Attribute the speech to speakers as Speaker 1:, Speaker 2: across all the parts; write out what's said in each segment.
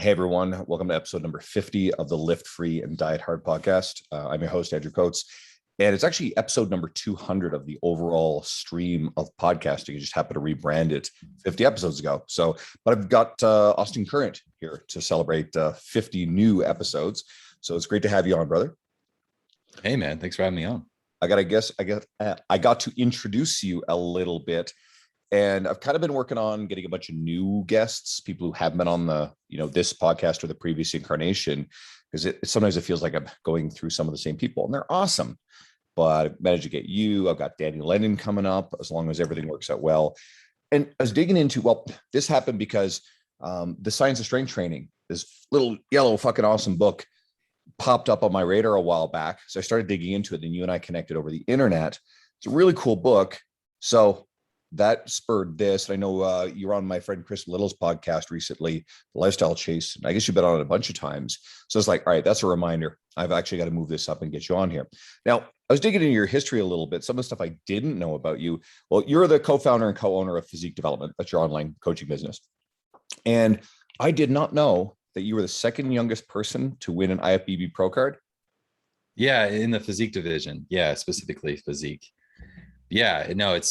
Speaker 1: Hey everyone, welcome to episode number 50 of the Lift Free and Diet Hard podcast. I'm your host, Andrew Coates, and it's actually episode number 200 of the overall stream of podcasting. I just happened to rebrand it 50 episodes ago. But I've got Austin Current here to celebrate 50 new episodes. So it's great to have you on, brother.
Speaker 2: Hey man, thanks for having me on.
Speaker 1: I got to introduce you a little bit. And I've kind of been working on getting a bunch of new guests, people who haven't been on this podcast or the previous incarnation, because sometimes it feels like I'm going through some of the same people, and they're awesome. But I managed to get you. I've got Danny Lennon coming up, as long as everything works out well. And I was digging into, this happened because the Science of Strength Training, this little yellow fucking awesome book, popped up on my radar a while back. So I started digging into it, and you and I connected over the internet. It's a really cool book. So that spurred this. And I know you were on my friend Chris Little's podcast recently, The Lifestyle Chase. And I guess you've been on it a bunch of times. So it's like, all right, that's a reminder. I've actually got to move this up and get you on here. Now, I was digging into your history a little bit. Some of the stuff I didn't know about you. Well, you're the co-founder and co-owner of Physique Development. That's your online coaching business. And I did not know that you were the second youngest person to win an IFBB Pro card.
Speaker 2: Yeah, in the physique division. Yeah, specifically physique. Yeah, no, it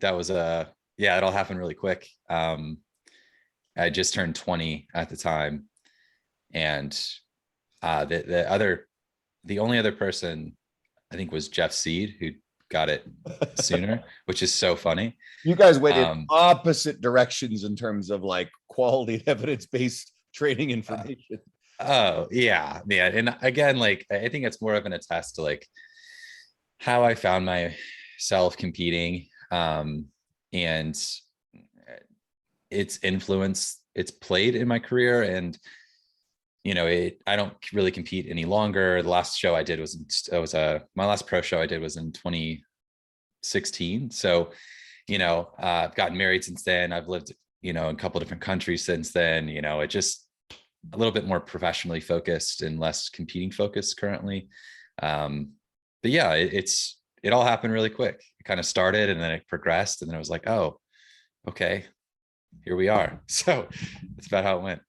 Speaker 2: all happened really quick. I just turned 20 at the time. And the only other person I think was Jeff Seed, who got it sooner, which is so funny.
Speaker 1: You guys went in opposite directions in terms of like quality and evidence-based training information.
Speaker 2: Oh yeah. And again, like, I think it's more of an attest to like how I found myself competing, and its influence it's played in my career. And I don't really compete any longer. The last show I did my last pro show I did was in 2016. So I've gotten married since then. I've lived in a couple of different countries since then. It just a little bit more professionally focused and less competing focused currently. But yeah, it all happened really quick. It kind of started and then it progressed, and then I was like, oh, okay, here we are. So that's about how it went.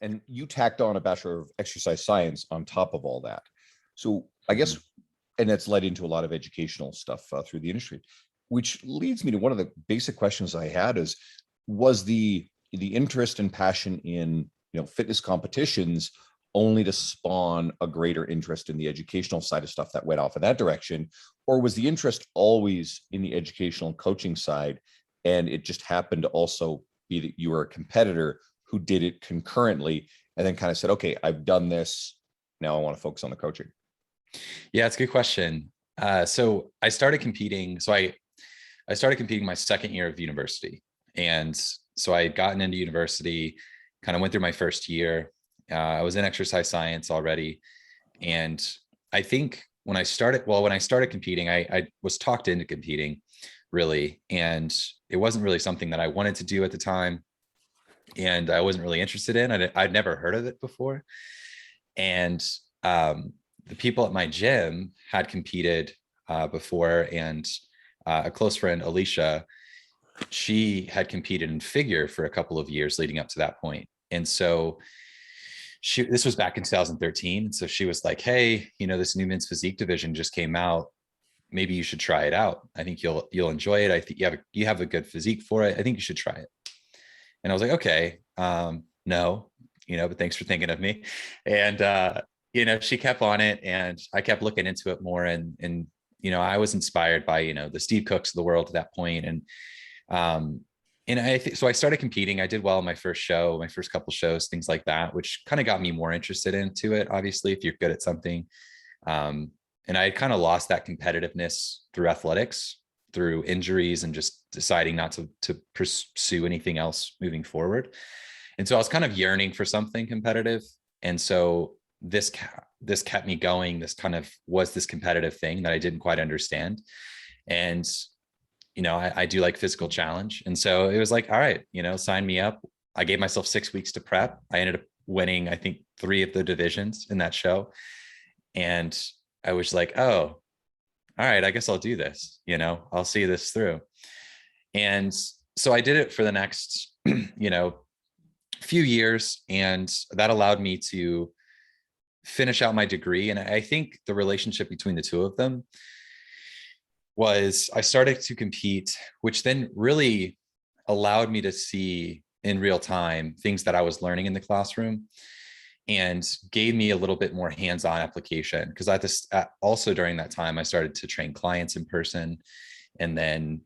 Speaker 1: And you tacked on a Bachelor of Exercise Science on top of all that. So I guess, and that's led into a lot of educational stuff through the industry, which leads me to one of the basic questions I had was the interest and passion in, fitness competitions only to spawn a greater interest in the educational side of stuff that went off in that direction? Or was the interest always in the educational coaching side, and it just happened to also be that you were a competitor who did it concurrently and then kind of said, okay, I've done this, now I want to focus on the coaching?
Speaker 2: Yeah, it's a good question. So I started competing. So I started competing my second year of university. And so I had gotten into university, kind of went through my first year. I was in exercise science already. And I think when I started competing, I was talked into competing really. And it wasn't really something that I wanted to do at the time. And I wasn't really interested in. I'd never heard of it before. And the people at my gym had competed before. And a close friend, Alicia, she had competed in figure for a couple of years leading up to that point. And so this was back in 2013. So she was like, hey, this new men's physique division just came out. Maybe you should try it out. I think you'll enjoy it. I think you have a good physique for it. I think you should try it. And I was like, okay, no, but thanks for thinking of me. And, she kept on it, and I kept looking into it more. And I was inspired by, the Steve Cooks of the world at that point. And so I started competing. I did well in my first couple shows, things like that, which kind of got me more interested into it. Obviously, if you're good at something. And I kind of lost that competitiveness through athletics, through injuries, and just deciding not to pursue anything else moving forward. And so I was kind of yearning for something competitive. And so this kept me going. This kind of was this competitive thing that I didn't quite understand. And, I do like physical challenge. And so it was like, all right, sign me up. I gave myself 6 weeks to prep. I ended up winning, I think, 3 of the divisions in that show. And I was like, oh, all right, I guess I'll do this, I'll see this through. And so I did it for the next, few years, and that allowed me to finish out my degree. And I think the relationship between the two of them was I started to compete, which then really allowed me to see in real time things that I was learning in the classroom and gave me a little bit more hands-on application. Because also during that time, I started to train clients in person. And then,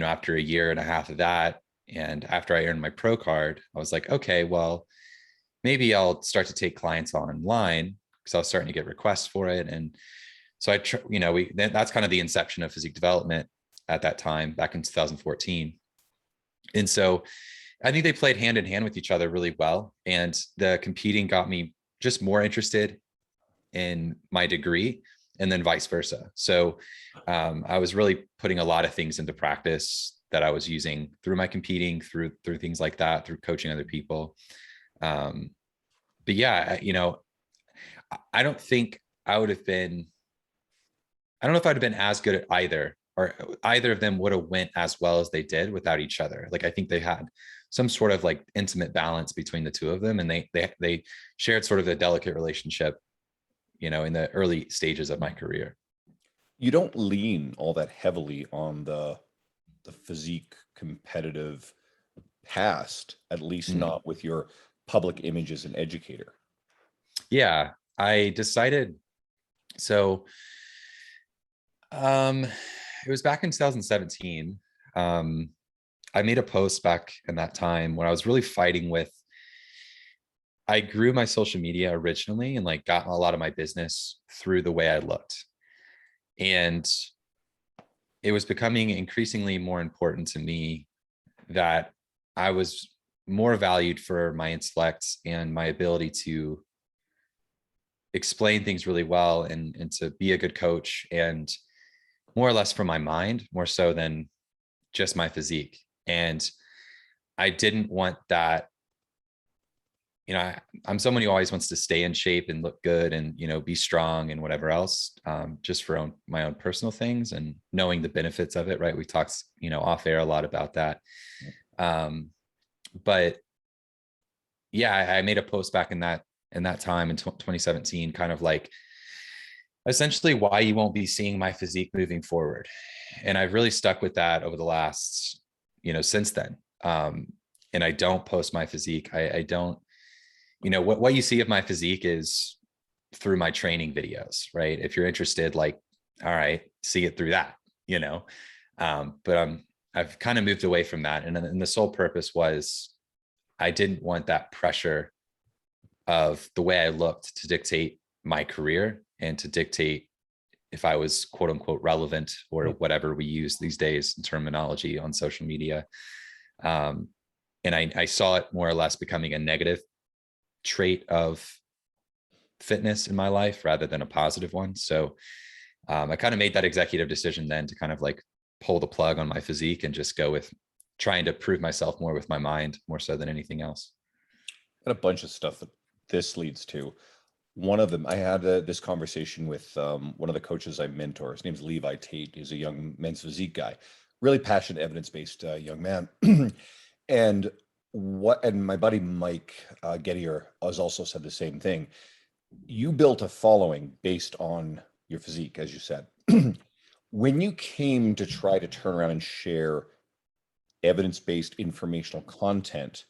Speaker 2: after a year and a half of that, and after I earned my pro card, I was like, okay, well, maybe I'll start to take clients online, because I was starting to get requests for it. And so that's kind of the inception of physique development at that time, back in 2014. And so I think they played hand in hand with each other really well. And the competing got me just more interested in my degree, and then vice versa. So I was really putting a lot of things into practice that I was using through my competing, through things like that, through coaching other people. But yeah, I don't think I would have been, I don't know if I'd have been as good at either, or either of them would have went as well as they did without each other. Like, I think they had some sort of like intimate balance between the two of them, and they shared sort of a delicate relationship, in the early stages of my career.
Speaker 1: You don't lean all that heavily on the physique competitive past, at least not with your public image as an educator.
Speaker 2: Yeah, I decided. So it was back in 2017. I made a post back in that time when I was really fighting with, I grew my social media originally and like got a lot of my business through the way I looked. And it was becoming increasingly more important to me that I was more valued for my intellect and my ability to explain things really well, and to be a good coach, and more or less from my mind, more so than just my physique. And I didn't want that. I'm someone who always wants to stay in shape and look good and, be strong and whatever else, just for my own personal things, and knowing the benefits of it. Right. We talked, off air a lot about that. But yeah, I made a post back in that time in 2017, kind of like essentially why you won't be seeing my physique moving forward. And I've really stuck with that over the last, since then. And I don't post my physique. I don't, what you see of my physique is through my training videos, right? If you're interested, like, all right, see it through that, but I've kind of moved away from that. And the sole purpose was I didn't want that pressure of the way I looked to dictate my career, and to dictate if I was quote unquote relevant, or whatever we use these days in terminology on social media. And I saw it more or less becoming a negative trait of fitness in my life rather than a positive one. So I kind of made that executive decision then to kind of like pull the plug on my physique and just go with trying to prove myself more with my mind, more so than anything else.
Speaker 1: And a bunch of stuff that this leads to. One of them, I had this conversation with one of the coaches I mentor. His name's Levi Tate. He's a young men's physique guy, really passionate, evidence-based young man. And my buddy Mike Gettier has also said the same thing. You built a following based on your physique, as you said. When you came to try to turn around and share evidence-based informational content,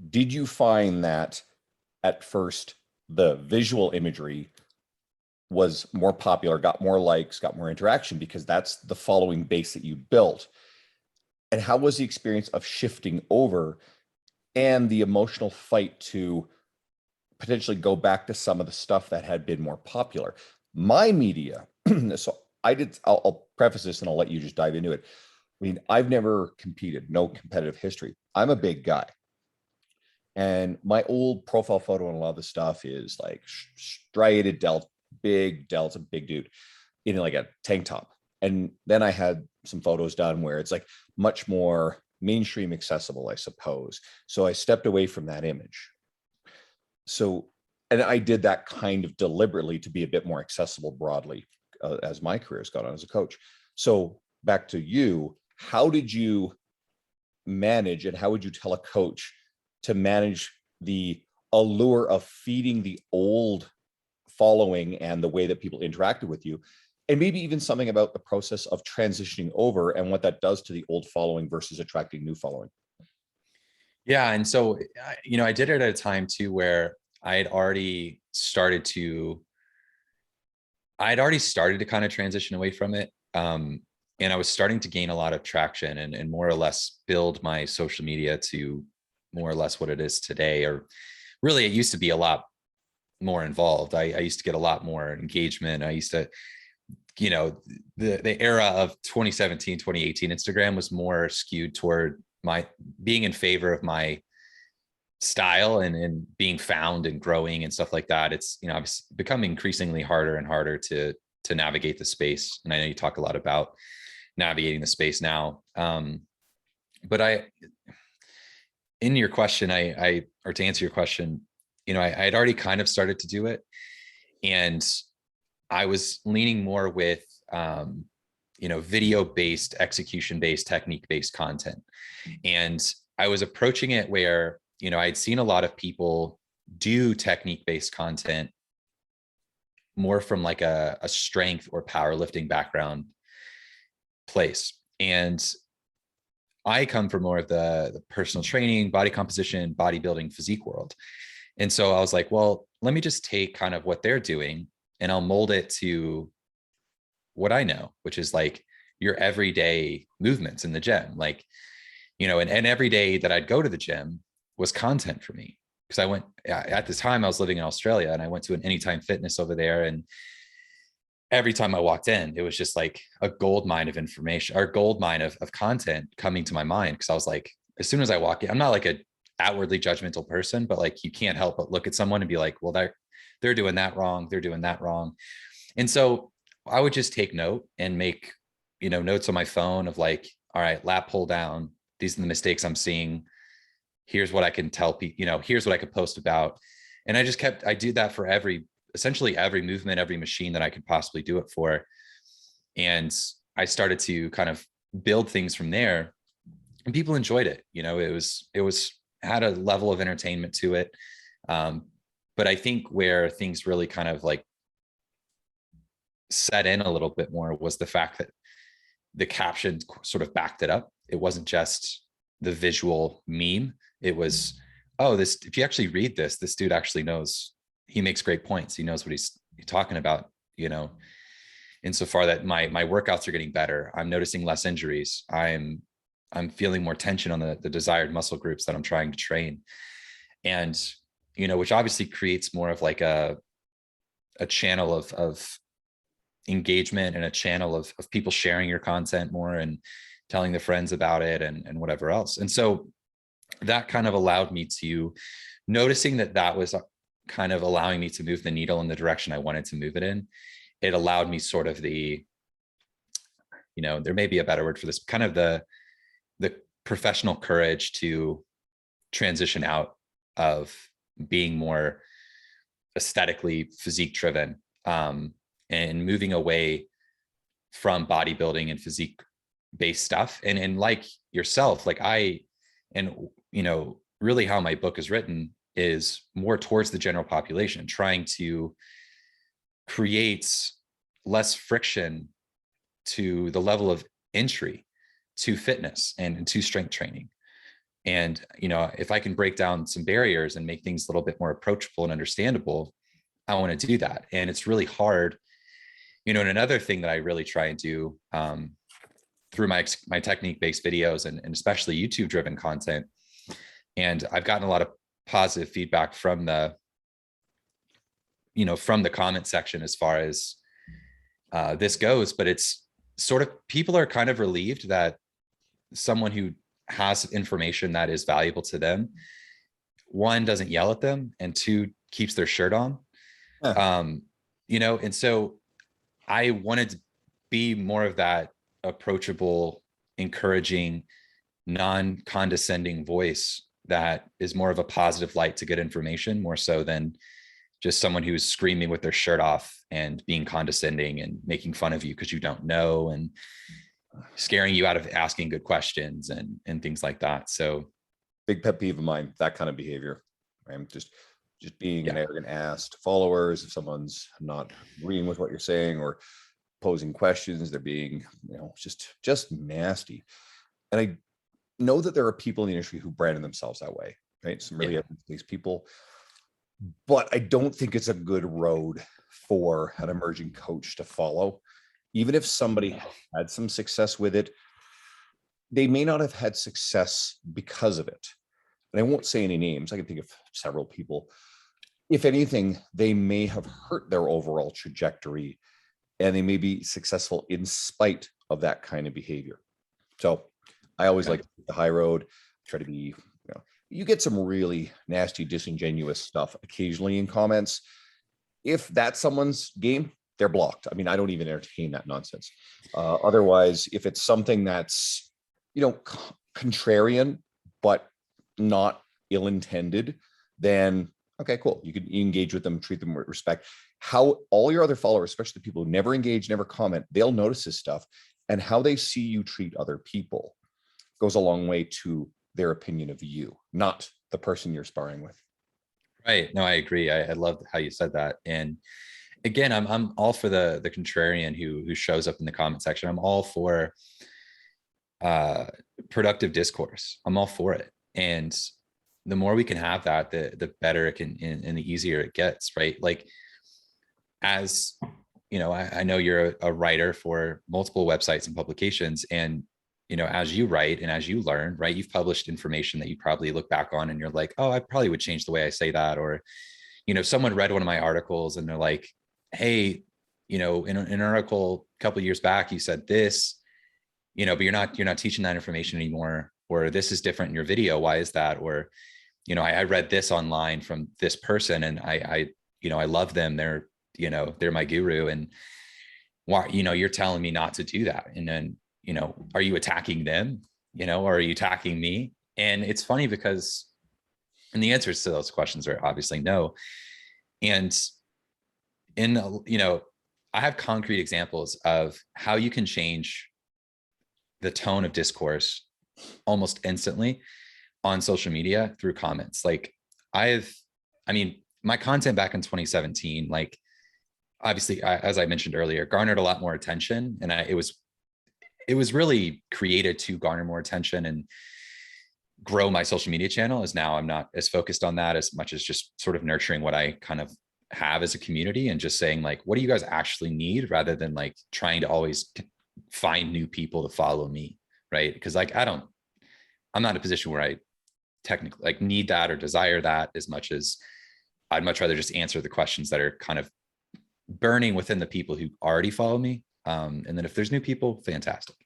Speaker 1: did you find that at first the visual imagery was more popular, got more likes, got more interaction, because that's the following base that you built? And how was the experience of shifting over, and the emotional fight to potentially go back to some of the stuff that had been more popular? My media, so I'll preface this and I'll let you just dive into it. I mean, I've never competed, no competitive history. I'm a big guy. And my old profile photo and a lot of the stuff is like striated delt, big delts, a big dude in like a tank top. And then I had some photos done where it's like much more mainstream accessible, I suppose. So I stepped away from that image. So, and I did that kind of deliberately to be a bit more accessible broadly as my career has gone on as a coach. So back to you, how did you manage, and how would you tell a coach to manage the allure of feeding the old following and the way that people interacted with you, and maybe even something about the process of transitioning over and what that does to the old following versus attracting new following.
Speaker 2: Yeah. And so, I did it at a time too, where I had already started to kind of transition away from it. And I was starting to gain a lot of traction and more or less build my social media to more or less what it is today. Or really, it used to be a lot more involved. I used to get a lot more engagement. I used to, the era of 2017, 2018, Instagram was more skewed toward my being in favor of my style and being found and growing and stuff like that. It's, it's becoming increasingly harder and harder to navigate the space. And I know you talk a lot about navigating the space now. But in your question, or to answer your question, I had already kind of started to do it, and I was leaning more with, video-based, execution-based, technique-based content. And I was approaching it where, I'd seen a lot of people do technique-based content more from like a strength or powerlifting background place. And I come from more of the personal training, body composition, bodybuilding, physique world. And so I was like, well, let me just take kind of what they're doing and I'll mold it to what I know, which is like your everyday movements in the gym. Like, and every day that I'd go to the gym was content for me. Because I went, at this time I was living in Australia, and I went to an Anytime Fitness over there. And every time I walked in, it was just like a gold mine of information, or gold mine of content coming to my mind. Cause I was like, as soon as I walk in, I'm not like a outwardly judgmental person, but like, you can't help but look at someone and be like, well, they're doing that wrong. They're doing that wrong. And so I would just take note and make, notes on my phone of like, all right, lat pull down. These are the mistakes I'm seeing. Here's what I can tell people, here's what I could post about. And I did that for essentially every movement, every machine that I could possibly do it for. And I started to kind of build things from there, and people enjoyed it. It was had a level of entertainment to it. But I think where things really kind of like set in a little bit more was the fact that the caption sort of backed it up. It wasn't just the visual meme. It was, oh, if you actually read this dude actually knows, he makes great points. He knows what he's talking about, insofar that my workouts are getting better. I'm noticing less injuries. I'm feeling more tension on the desired muscle groups that I'm trying to train. And, which obviously creates more of like a channel of engagement and a channel of people sharing your content more and telling their friends about it and whatever else. And so that kind of allowed me to, noticing that was kind of allowing me to move the needle in the direction I wanted to move it in. It allowed me sort of there may be a better word for this, kind of the professional courage to transition out of being more aesthetically physique driven, and moving away from bodybuilding and physique based stuff. And like yourself, like really how my book is written is more towards the general population, trying to create less friction to the level of entry to fitness and to strength training. And, if I can break down some barriers and make things a little bit more approachable and understandable, I want to do that. And it's really hard, and another thing that I really try and do through my technique-based videos and especially YouTube-driven content. And I've gotten a lot of positive feedback from the comment section as far as this goes, but it's sort of, people are kind of relieved that someone who has information that is valuable to them, one, doesn't yell at them, and two, keeps their shirt on. And so I wanted to be more of that approachable, encouraging, non-condescending voice that is more of a positive light to good information, more so than just someone who's screaming with their shirt off and being condescending and making fun of you because you don't know and scaring you out of asking good questions and things like that. So
Speaker 1: big pet peeve of mine, that kind of behavior. I'm just being an
Speaker 2: Yeah.
Speaker 1: arrogant ass to followers. If someone's not agreeing with what you're saying or posing questions, they're being, just nasty. And I know that there are people in the industry who branded themselves that way, right? Some really
Speaker 2: Yeah.
Speaker 1: evidence-based people, but I don't think it's a good road for an emerging coach to follow. Even if somebody had some success with it, they may not have had success because of it. And I won't say any names. I can think of several people. If anything, they may have hurt their overall trajectory, and they may be successful in spite of that kind of behavior. So I always like the high road, try to be, you get some really nasty, disingenuous stuff occasionally in comments. If that's someone's game, they're blocked. I mean, I don't even entertain that nonsense. Otherwise, if it's something that's, contrarian, but not ill-intended, then okay, cool. You can engage with them, treat them with respect. How all your other followers, especially the people who never engage, never comment, they'll notice this stuff, and how they see you treat other people goes a long way to their opinion of you, not the person you're sparring with.
Speaker 2: Right. No, I agree. I love how you said that. And again, I'm all for the contrarian who shows up in the comment section. I'm all for productive discourse. I'm all for it. And the more we can have that, the better it can and the easier it gets, right? Like, as you know, I know you're a writer for multiple websites and publications, and as you write and as you learn, right, you've published information that you probably look back on and you're like, oh, I probably would change the way I say that. Or someone read one of my articles and they're like, hey, in an article a couple of years back you said this, but you're not teaching that information anymore, or this is different in your video, why is that? Or I read this online from this person and I love them, they're my guru, and why, you're telling me not to do that. And then, are you attacking them, or are you attacking me? And it's funny because, and the answers to those questions are obviously no. And I have concrete examples of how you can change the tone of discourse almost instantly on social media through comments. Like my content back in 2017, like obviously, as I mentioned earlier, garnered a lot more attention, and it was really created to garner more attention and grow my social media channel. As now I'm not as focused on that as much as just sort of nurturing what I kind of have as a community and just saying like, what do you guys actually need, rather than like trying to always find new people to follow me, right? Because like I'm not in a position where I technically like need that or desire that as much as I'd much rather just answer the questions that are kind of burning within the people who already follow me. And then if there's new people, fantastic.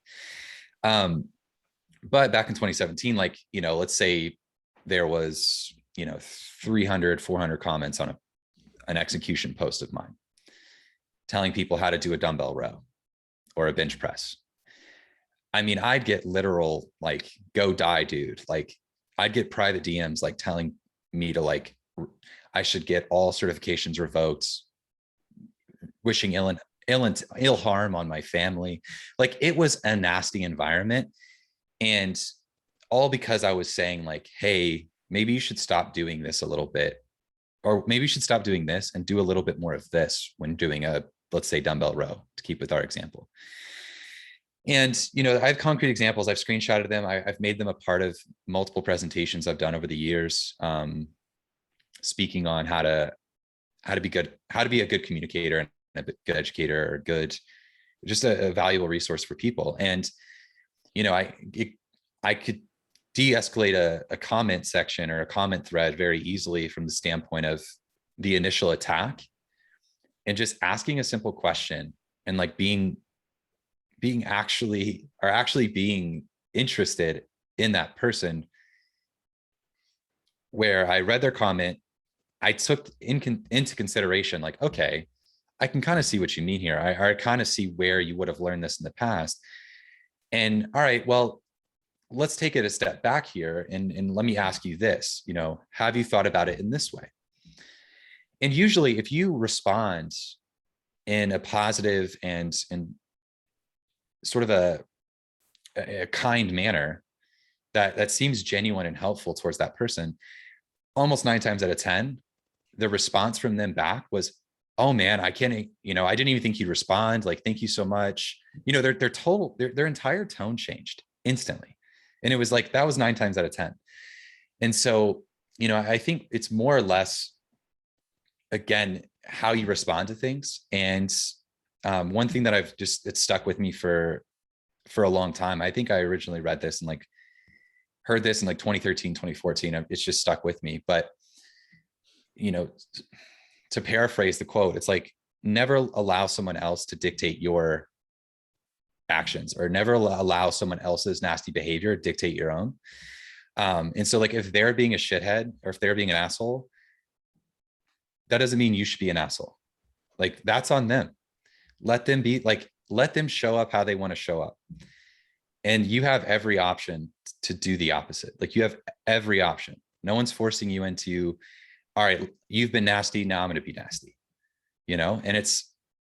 Speaker 2: But back in 2017, like, let's say there was, 300, 400 comments on an execution post of mine telling people how to do a dumbbell row or a bench press. I mean, I'd get literal, like, go die, dude. Like, I'd get private DMs, like telling me to like, I should get all certifications revoked, wishing ill harm on my family. Like, it was a nasty environment. And all because I was saying like, hey, maybe you should stop doing this a little bit, or maybe you should stop doing this and do a little bit more of this when doing let's say dumbbell row, to keep with our example. And, I have concrete examples. I've screenshotted them. I've made them a part of multiple presentations I've done over the years, speaking on how to be a good communicator and a good educator, or just a valuable resource for people. And, I could de-escalate a comment section or a comment thread very easily from the standpoint of the initial attack, and just asking a simple question and like being actually being interested in that person. Where I read their comment, I took into consideration, like, okay, I can kind of see what you mean here. I kind of see where you would have learned this in the past. And all right, well, let's take it a step back here and let me ask you this, have you thought about it in this way? And usually if you respond in a positive and sort of a kind manner, that seems genuine and helpful towards that person, almost 9 times out of 10, the response from them back was, oh man, I can't, I didn't even think you'd respond. Like, thank you so much. Their entire tone changed instantly. And it was like, that was 9 times out of 10. And so, I think it's more or less, again, how you respond to things. And one thing that it's stuck with me for a long time. I think I originally read this and heard this in 2013, 2014. It's just stuck with me. But, to paraphrase the quote, it's like, never allow someone else to dictate your actions, or never allow someone else's nasty behavior dictate your own. And so if they're being a shithead, or if they're being an asshole, that doesn't mean you should be an asshole. That's on them. Let them be, let them show up how they want to show up. And you have every option to do the opposite. You have every option. No one's forcing you into, all right, you've been nasty, now I'm going to be nasty, and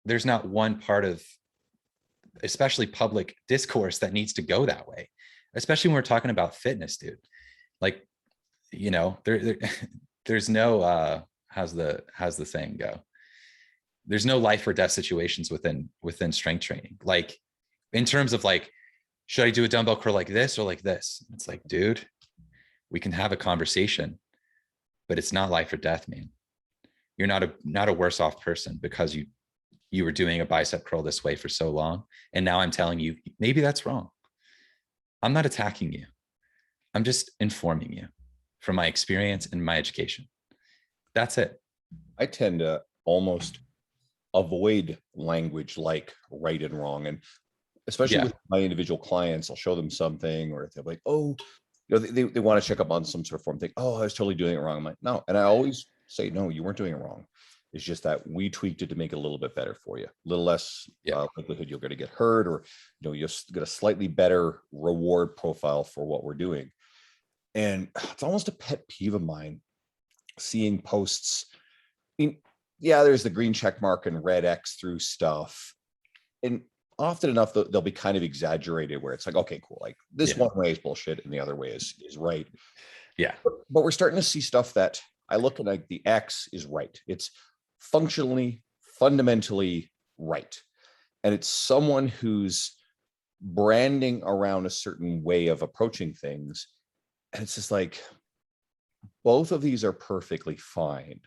Speaker 2: there's not one part of, especially public discourse, that needs to go that way, especially when we're talking about fitness, dude. There's no, how's the saying go? There's no life or death situations within strength training. In terms of should I do a dumbbell curl like this or like this? It's like, dude, we can have a conversation, but it's not life or death, man. You're not a worse off person because you were doing a bicep curl this way for so long. And now I'm telling you, maybe that's wrong. I'm not attacking you. I'm just informing you from my experience and my education. That's it.
Speaker 1: I tend to almost avoid language like right and wrong. And especially with my individual clients, I'll show them something, or if they're like, oh, they want to check up on some sort of form thing. Oh, I was totally doing it wrong. I'm like, no. And I always say, no, you weren't doing it wrong. It's just that we tweaked it to make it a little bit better for you. A little less likelihood you're going to get hurt, or you'll get a slightly better reward profile for what we're doing. And it's almost a pet peeve of mine seeing posts. I mean, there's the green check mark and red X through stuff. And often enough, they'll be kind of exaggerated, where it's like, okay, cool. This one way is bullshit and the other way is right.
Speaker 2: Yeah.
Speaker 1: But we're starting to see stuff that I look at, the X is right. It's fundamentally right. And it's someone who's branding around a certain way of approaching things. And it's just both of these are perfectly fine.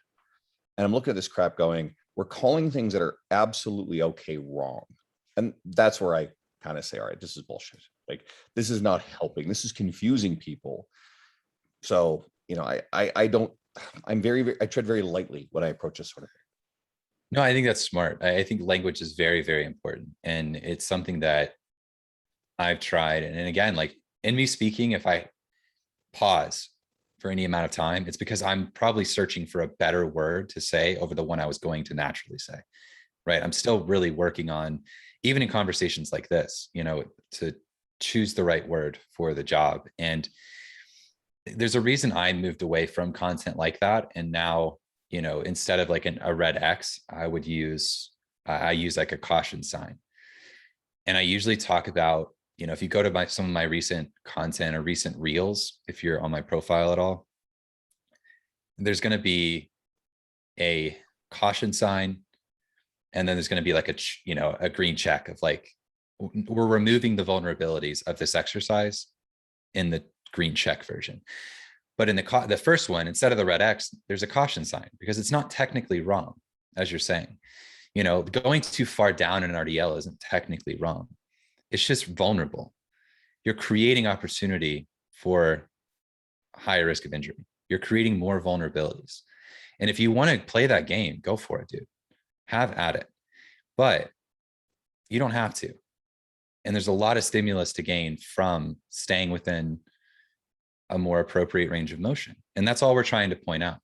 Speaker 1: And I'm looking at this crap going, we're calling things that are absolutely okay wrong. And that's where I kind of say, all right, this is bullshit. This is not helping. This is confusing people. So, I tread very lightly when I approach this sort of thing.
Speaker 2: No, I think that's smart. I think language is very, very important. And it's something that I've tried. And again, in me speaking, if I pause for any amount of time, it's because I'm probably searching for a better word to say over the one I was going to naturally say, right? I'm still really working on, even in conversations like this, to choose the right word for the job. And there's a reason I moved away from content like that. And now, instead of a red X, I use a caution sign. And I usually talk about, if you go to some of my recent content or recent reels, if you're on my profile at all, there's going to be a caution sign. And then there's going to be a green check of we're removing the vulnerabilities of this exercise in the green check version. But in the first one, instead of the red X, there's a caution sign, because it's not technically wrong, as you're saying. Going too far down in an RDL isn't technically wrong. It's just vulnerable. You're creating opportunity for higher risk of injury. You're creating more vulnerabilities. And if you want to play that game, go for it, dude. Have at it. But you don't have to. And there's a lot of stimulus to gain from staying within a more appropriate range of motion. And that's all we're trying to point out,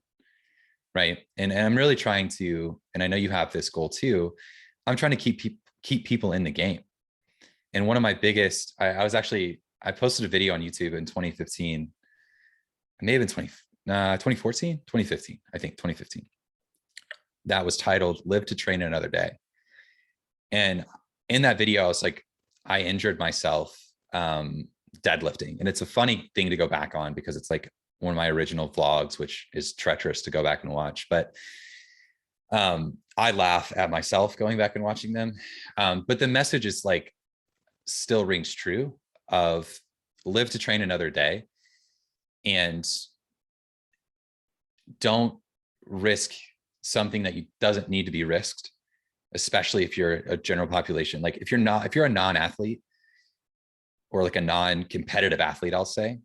Speaker 2: right? And I'm really trying to, and I know you have this goal too, I'm trying to keep people in the game. And one of my biggest, I posted a video on YouTube in 2015. It may have been 2014, 2015, I think 2015. That was titled "Live to Train Another Day." And in that video, I was I injured myself deadlifting. And it's a funny thing to go back on because it's like one of my original vlogs, which is treacherous to go back and watch. But I laugh at myself going back and watching them. But the message is like still rings true of live to train another day, and don't risk something that doesn't need to be risked, especially if you're a general population. Like if you're a non-athlete or like a non-competitive athlete, I'll say.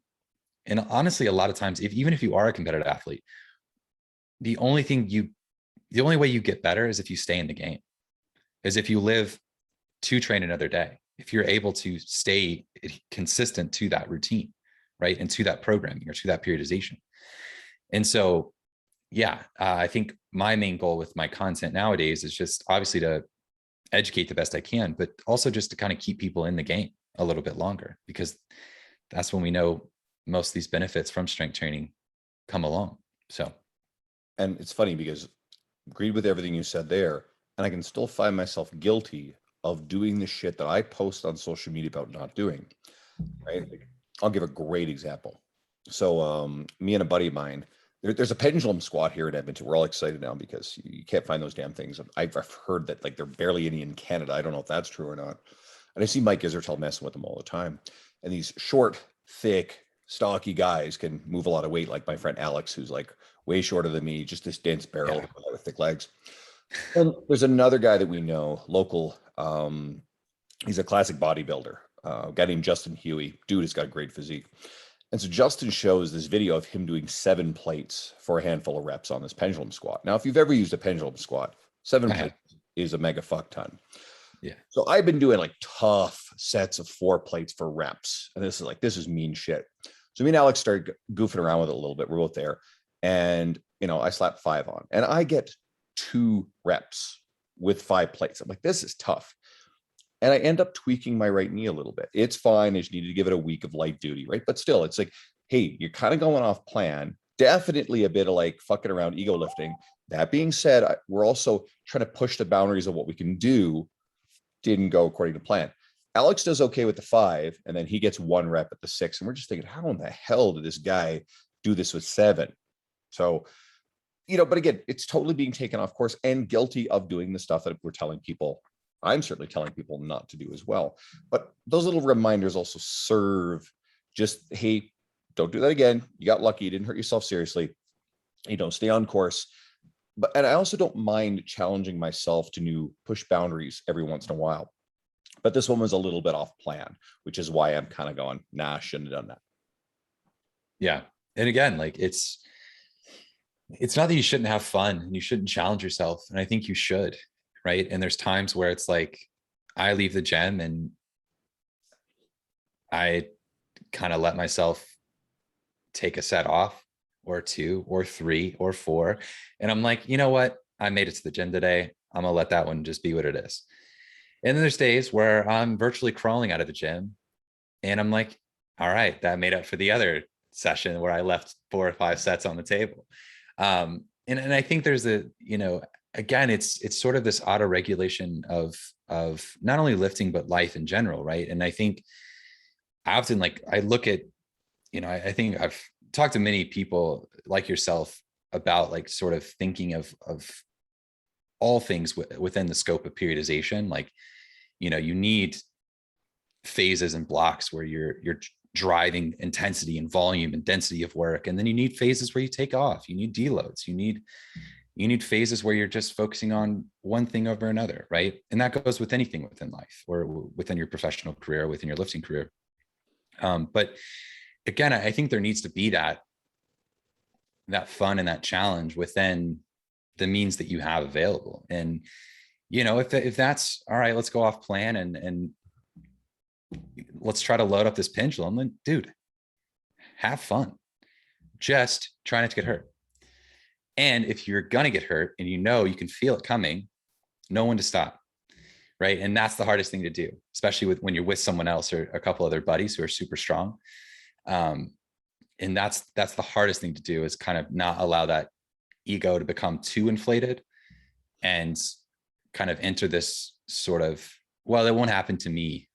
Speaker 2: And honestly, a lot of times, even if you are a competitive athlete, the only way you get better is if you stay in the game, is if you live to train another day, if you're able to stay consistent to that routine, right? And to that programming or to that periodization. And so, yeah, I think my main goal with my content nowadays is just obviously to educate the best I can, but also just to kind of keep people in the game a little bit longer, because that's when we know most of these benefits from strength training come along. So,
Speaker 1: and it's funny because agreed with everything you said there, and I can still find myself guilty of doing the shit that I post on social media about not doing, right? Like, I'll give a great example. So me and a buddy of mine, there's a pendulum squat here in Edmonton. We're all excited now because you can't find those damn things. I've heard that like they're barely any in Canada. I don't know if that's true or not. And I see Mike Isertel messing with them all the time. And these short, thick, stocky guys can move a lot of weight, like my friend Alex, who's like way shorter than me, just this dense barrel with thick legs. And there's another guy that we know, local. He's a classic bodybuilder, a guy named Justin Huey. Dude has got a great physique. And so Justin shows this video of him doing 7 plates for a handful of reps on this pendulum squat. Now, if you've ever used a pendulum squat, 7 plates is a mega fuck ton.
Speaker 2: Yeah.
Speaker 1: So I've been doing like tough sets of 4 plates for reps. And this is mean shit. So me and Alex started goofing around with it a little bit. We're both there. And, I slapped 5 on and I get 2 reps with 5 plates. I'm like, this is tough. And I end up tweaking my right knee a little bit. It's fine. I just needed to give it a week of light duty, right? But still, it's like, hey, you're kind of going off plan. Definitely a bit of like fucking around ego lifting. That being said, we're also trying to push the boundaries of what we can do. Didn't go according to plan. Alex does okay with the 5, and then he gets 1 rep at the 6. And we're just thinking, how in the hell did this guy do this with 7? So, but again, it's totally being taken off course and guilty of doing the stuff that we're telling people. I'm certainly telling people not to do as well. But those little reminders also serve just, hey, don't do that again. You got lucky. You didn't hurt yourself seriously. Stay on course. And I also don't mind challenging myself to new push boundaries every once in a while. But this one was a little bit off plan, which is why I'm kind of going, nah, I shouldn't have done that.
Speaker 2: Yeah. And again, like it's not that you shouldn't have fun and you shouldn't challenge yourself. And I think you should. Right. And there's times where it's like, I leave the gym and I kind of let myself take a set off or 2 or 3 or 4. And I'm like, you know what? I made it to the gym today. I'm going to let that one just be what it is. And then there's days where I'm virtually crawling out of the gym and I'm like, all right, that made up for the other session where I left 4 or 5 sets on the table. And I think there's again, it's sort of this auto regulation of not only lifting, but life in general. Right. And I think I often I look at, I think I've talked to many people like yourself about like sort of thinking of all things within the scope of periodization. Like, you need phases and blocks where you're driving intensity and volume and density of work. And then you need phases where you take off, you need deloads, you need phases where you're just focusing on one thing over another, right? And that goes with anything within life or within your professional career, within your lifting career. But again, I think there needs to be that fun and that challenge within the means that you have available. And, if that's all right, let's go off plan and let's try to load up this pendulum. Then, dude, have fun. Just try not to get hurt. And if you're going to get hurt and you can feel it coming, know when to stop. Right. And that's the hardest thing to do, especially when you're with someone else or a couple other buddies who are super strong. And that's the hardest thing to do, is kind of not allow that ego to become too inflated and kind of enter this sort of, well, it won't happen to me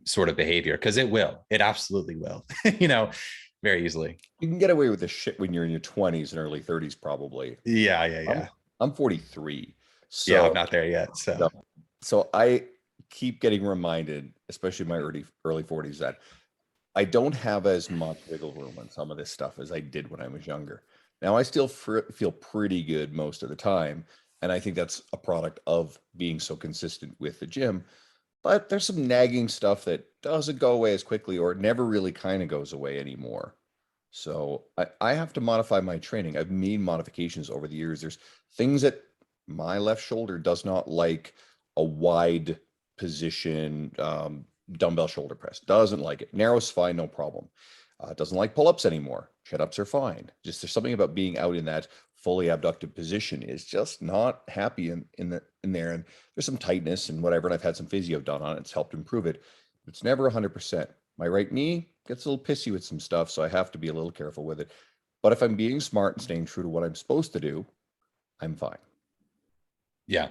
Speaker 2: sort of behavior, because it absolutely will, very easily.
Speaker 1: You can get away with this shit when you're in your 20s and early 30s, probably.
Speaker 2: Yeah,
Speaker 1: I'm 43.
Speaker 2: yeah. I'm
Speaker 1: So,
Speaker 2: not there yet. So
Speaker 1: no. So I keep getting reminded, especially in my early 40s, that I don't have as much wiggle room on some of this stuff as I did when I was younger. Now I still feel pretty good most of the time, and I think that's a product of being so consistent with the gym. But there's some nagging stuff that doesn't go away as quickly, or it never really kind of goes away anymore. So I have to modify my training. I've made modifications over the years. There's things that my left shoulder does not like: a wide position, dumbbell shoulder press. Doesn't like it. Narrow's fine, no problem. Doesn't like pull-ups anymore. Chin-ups are fine. Just there's something about being out in that fully abducted position is just not happy in there. And there's some tightness and whatever. And I've had some physio done on it. It's helped improve it. It's never 100%. My right knee gets a little pissy with some stuff, so I have to be a little careful with it. But if I'm being smart and staying true to what I'm supposed to do, I'm fine.
Speaker 2: yeah.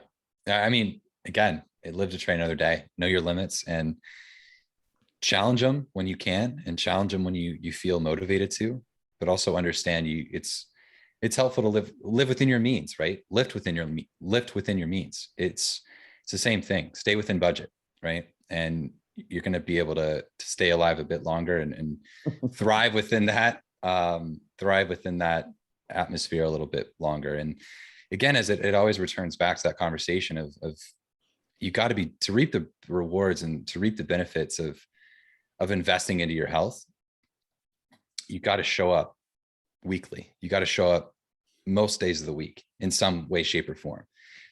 Speaker 2: I mean, again, live to train another day. Know your limits and challenge them when you can, and challenge them when you feel motivated to. But also understand it's helpful to live within your means, right? Lift within your means. It's the same thing. Stay within budget, right? And you're going to be able to stay alive a bit longer and thrive within that atmosphere a little bit longer. And again, as it always returns back to that conversation of you got to reap the rewards and to reap the benefits of investing into your health. You got to show up weekly. You got to show up most days of the week in some way, shape, or form.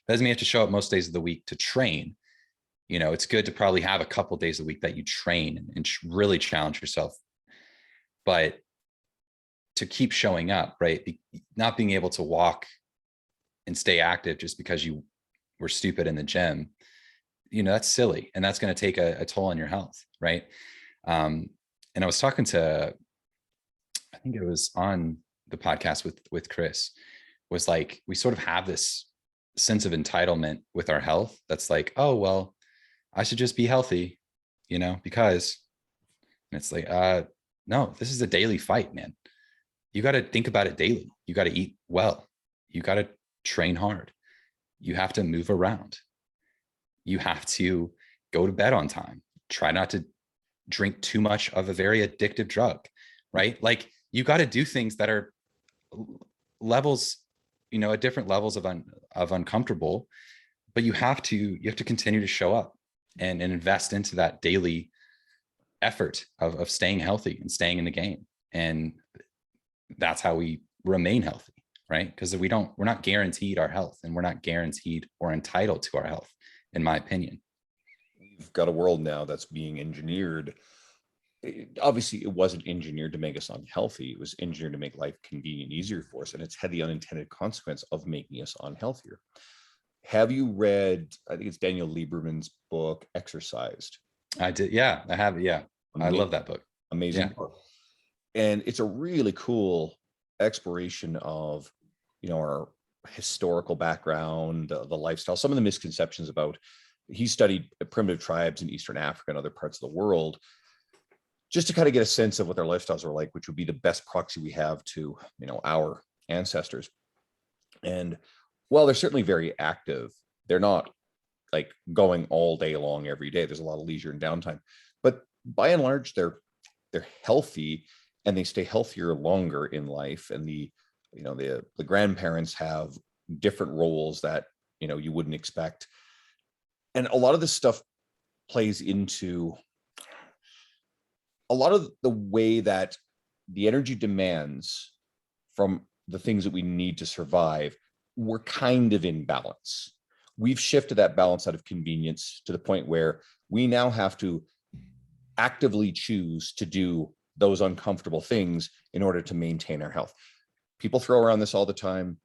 Speaker 2: Doesn't mean you have to show up most days of the week to train. It's good to probably have a couple days a week that you train and really challenge yourself. But to keep showing up, right? Not being able to walk and stay active just because you were stupid in the gym, that's silly. And that's going to take a toll on your health, right? And I was talking to, I think it was on the podcast with Chris, was like, we sort of have this sense of entitlement with our health. That's like, oh, well, I should just be healthy, because, and it's like, no, this is a daily fight, man. You got to think about it daily. You got to eat well. You got to train hard. You have to move around. You have to go to bed on time. Try not to drink too much of a very addictive drug, right? Like, you got to do things that are levels, at different levels of uncomfortable, but you have to continue to show up and invest into that daily effort of staying healthy and staying in the game. And that's how we remain healthy, right? Because we're not guaranteed our health, and we're not guaranteed or entitled to our health, in my opinion.
Speaker 1: We've got a world now that's being engineered. Obviously, it wasn't engineered to make us unhealthy. It was engineered to make life convenient and easier for us. And it's had the unintended consequence of making us unhealthier. Have you read, I think it's Daniel Lieberman's book, Exercised?
Speaker 2: I did. Yeah, I have. Yeah.
Speaker 1: Amazing,
Speaker 2: I love that book.
Speaker 1: Amazing book. And it's a really cool exploration of, our historical background, the lifestyle, some of the misconceptions about, he studied primitive tribes in Eastern Africa and other parts of the world, just to kind of get a sense of what their lifestyles are like, which would be the best proxy we have to, our ancestors. And while they're certainly very active, they're not like going all day long every day. There's a lot of leisure and downtime, but by and large, they're healthy, and they stay healthier longer in life. And the grandparents have different roles that, you wouldn't expect. And a lot of this stuff plays into a lot of the way that the energy demands from the things that we need to survive, we're kind of in balance. We've shifted that balance out of convenience to the point where we now have to actively choose to do those uncomfortable things in order to maintain our health. People throw around this all the time,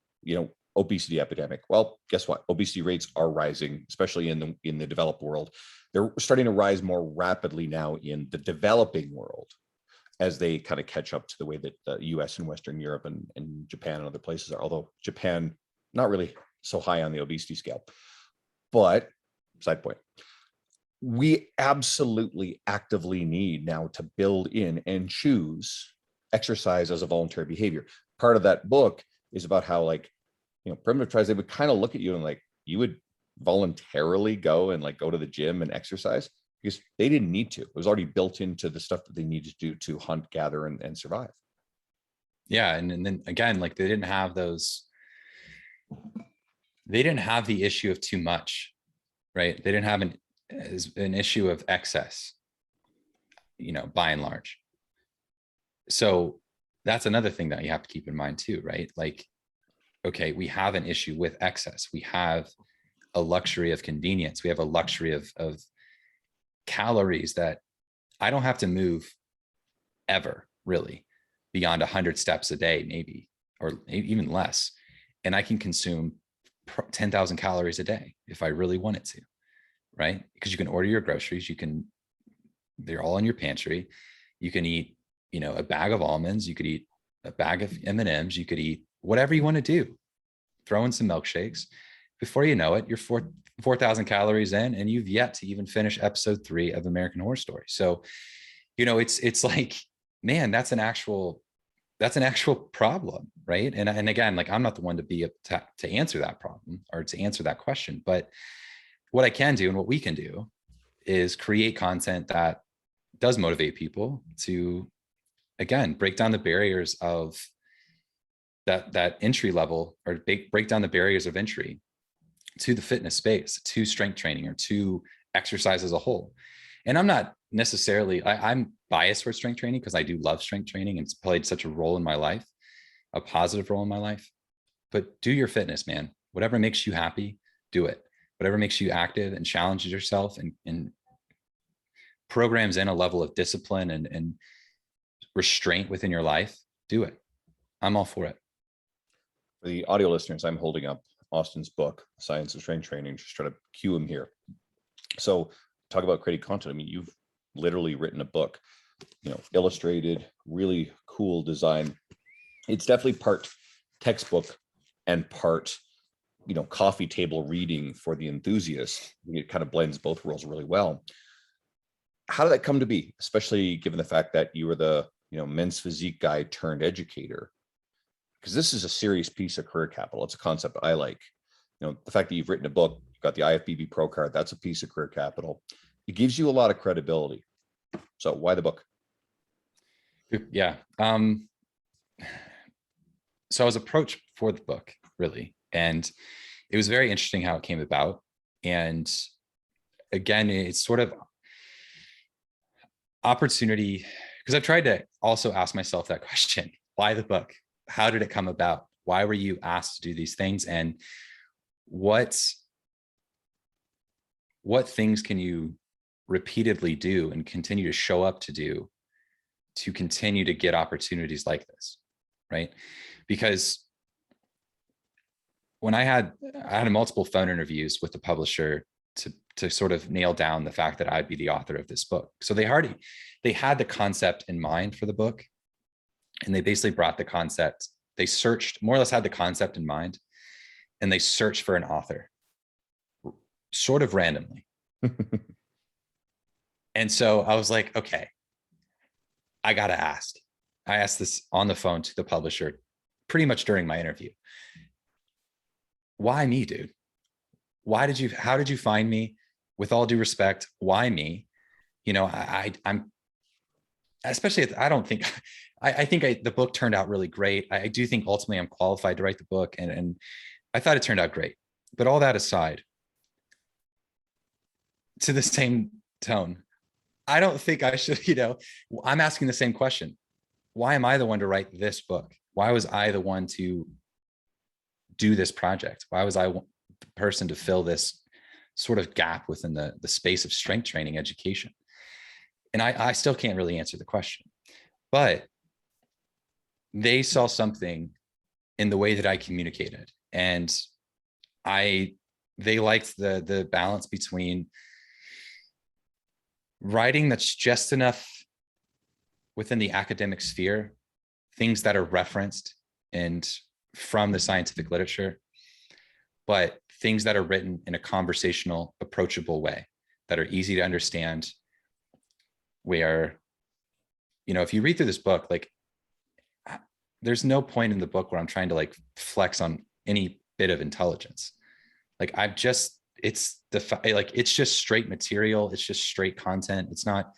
Speaker 1: obesity epidemic. Well, guess what? Obesity rates are rising, especially in the developed world. They're starting to rise more rapidly now in the developing world, as they kind of catch up to the way that the US and Western Europe and Japan and other places are. Although Japan, not really so high on the obesity scale. But side point, we absolutely actively need now to build in and choose exercise as a voluntary behavior. Part of that book is about how, like, primitive tribes, they would kind of look at you and like, you would voluntarily go and like go to the gym and exercise because they didn't need to. It was already built into the stuff that they needed to do to hunt, gather, and survive.
Speaker 2: Yeah. And then again, like they didn't have the issue of too much, right? They didn't have an issue of excess, by and large. So that's another thing that you have to keep in mind too, right? Like, okay, we have an issue with excess. We have a luxury of convenience. We have a luxury of calories that I don't have to move ever really beyond 100 steps a day, maybe, or even less. And I can consume 10,000 calories a day if I really wanted to, right? Because you can order your groceries. They're all in your pantry. You can eat, a bag of almonds. You could eat a bag of M&Ms. You could eat whatever you want to do. Throw in some milkshakes. Before you know it, you're 4,000 calories in, and you've yet to even finish episode 3 of American Horror Story. So, it's like, man, that's an actual problem, right? And again, like I'm not the one to answer that problem or to answer that question, but what I can do and what we can do is create content that does motivate people to, again, break down the barriers of that entry level, or break down the barriers of entry to the fitness space, to strength training, or to exercise as a whole. And I'm not necessarily, I'm biased towards strength training because I do love strength training and it's played such a role in my life, a positive role in my life. But do your fitness, man. Whatever makes you happy, do it. Whatever makes you active and challenges yourself and programs in a level of discipline and restraint within your life, do it. I'm all for it.
Speaker 1: For the audio listeners, I'm holding up Austin's book, Science of Strength Training, just trying to cue him here. So talk about creating content. I mean, you've literally written a book, illustrated, really cool design. It's definitely part textbook and part, coffee table reading for the enthusiast. It kind of blends both worlds really well. How did that come to be, especially given the fact that you were the, men's physique guy turned educator? Because this is a serious piece of career capital. It's a concept I like. The fact that you've written a book, you've got the IFBB Pro card, that's a piece of career capital. It gives you a lot of credibility. So why the book?
Speaker 2: Yeah. So I was approached for the book, really. And it was very interesting how it came about. And again, it's sort of opportunity, because I've tried to also ask myself that question. Why the book? How did it come about? Why were you asked to do these things? And what things can you repeatedly do and continue to show up to do to continue to get opportunities like this, right? Because when I had multiple phone interviews with the publisher to sort of nail down the fact that I'd be the author of this book. So they had the concept in mind for the book, and they basically brought the concept. They searched, more or less had the concept in mind, and they searched for an author sort of randomly. And so I was like, okay, I got to ask. I asked this on the phone to the publisher pretty much during my interview. Why me, dude? How did you find me? With all due respect, why me? I'm especially, I don't think, I think the book turned out really great. I do think ultimately I'm qualified to write the book, and I thought it turned out great. But all that aside, to the same tone, I don't think I should, I'm asking the same question. Why am I the one to write this book? Why was I the one to do this project? Why was I the person to fill this sort of gap within the space of strength training education? And I still can't really answer the question, but they saw something in the way that I communicated, and they liked the balance between writing that's just enough within the academic sphere, things that are referenced and from the scientific literature, but things that are written in a conversational, approachable way, that are easy to understand, where, if you read through this book, like there's no point in the book where I'm trying to like flex on any bit of intelligence. Like it's just straight material. It's just straight content. It's not,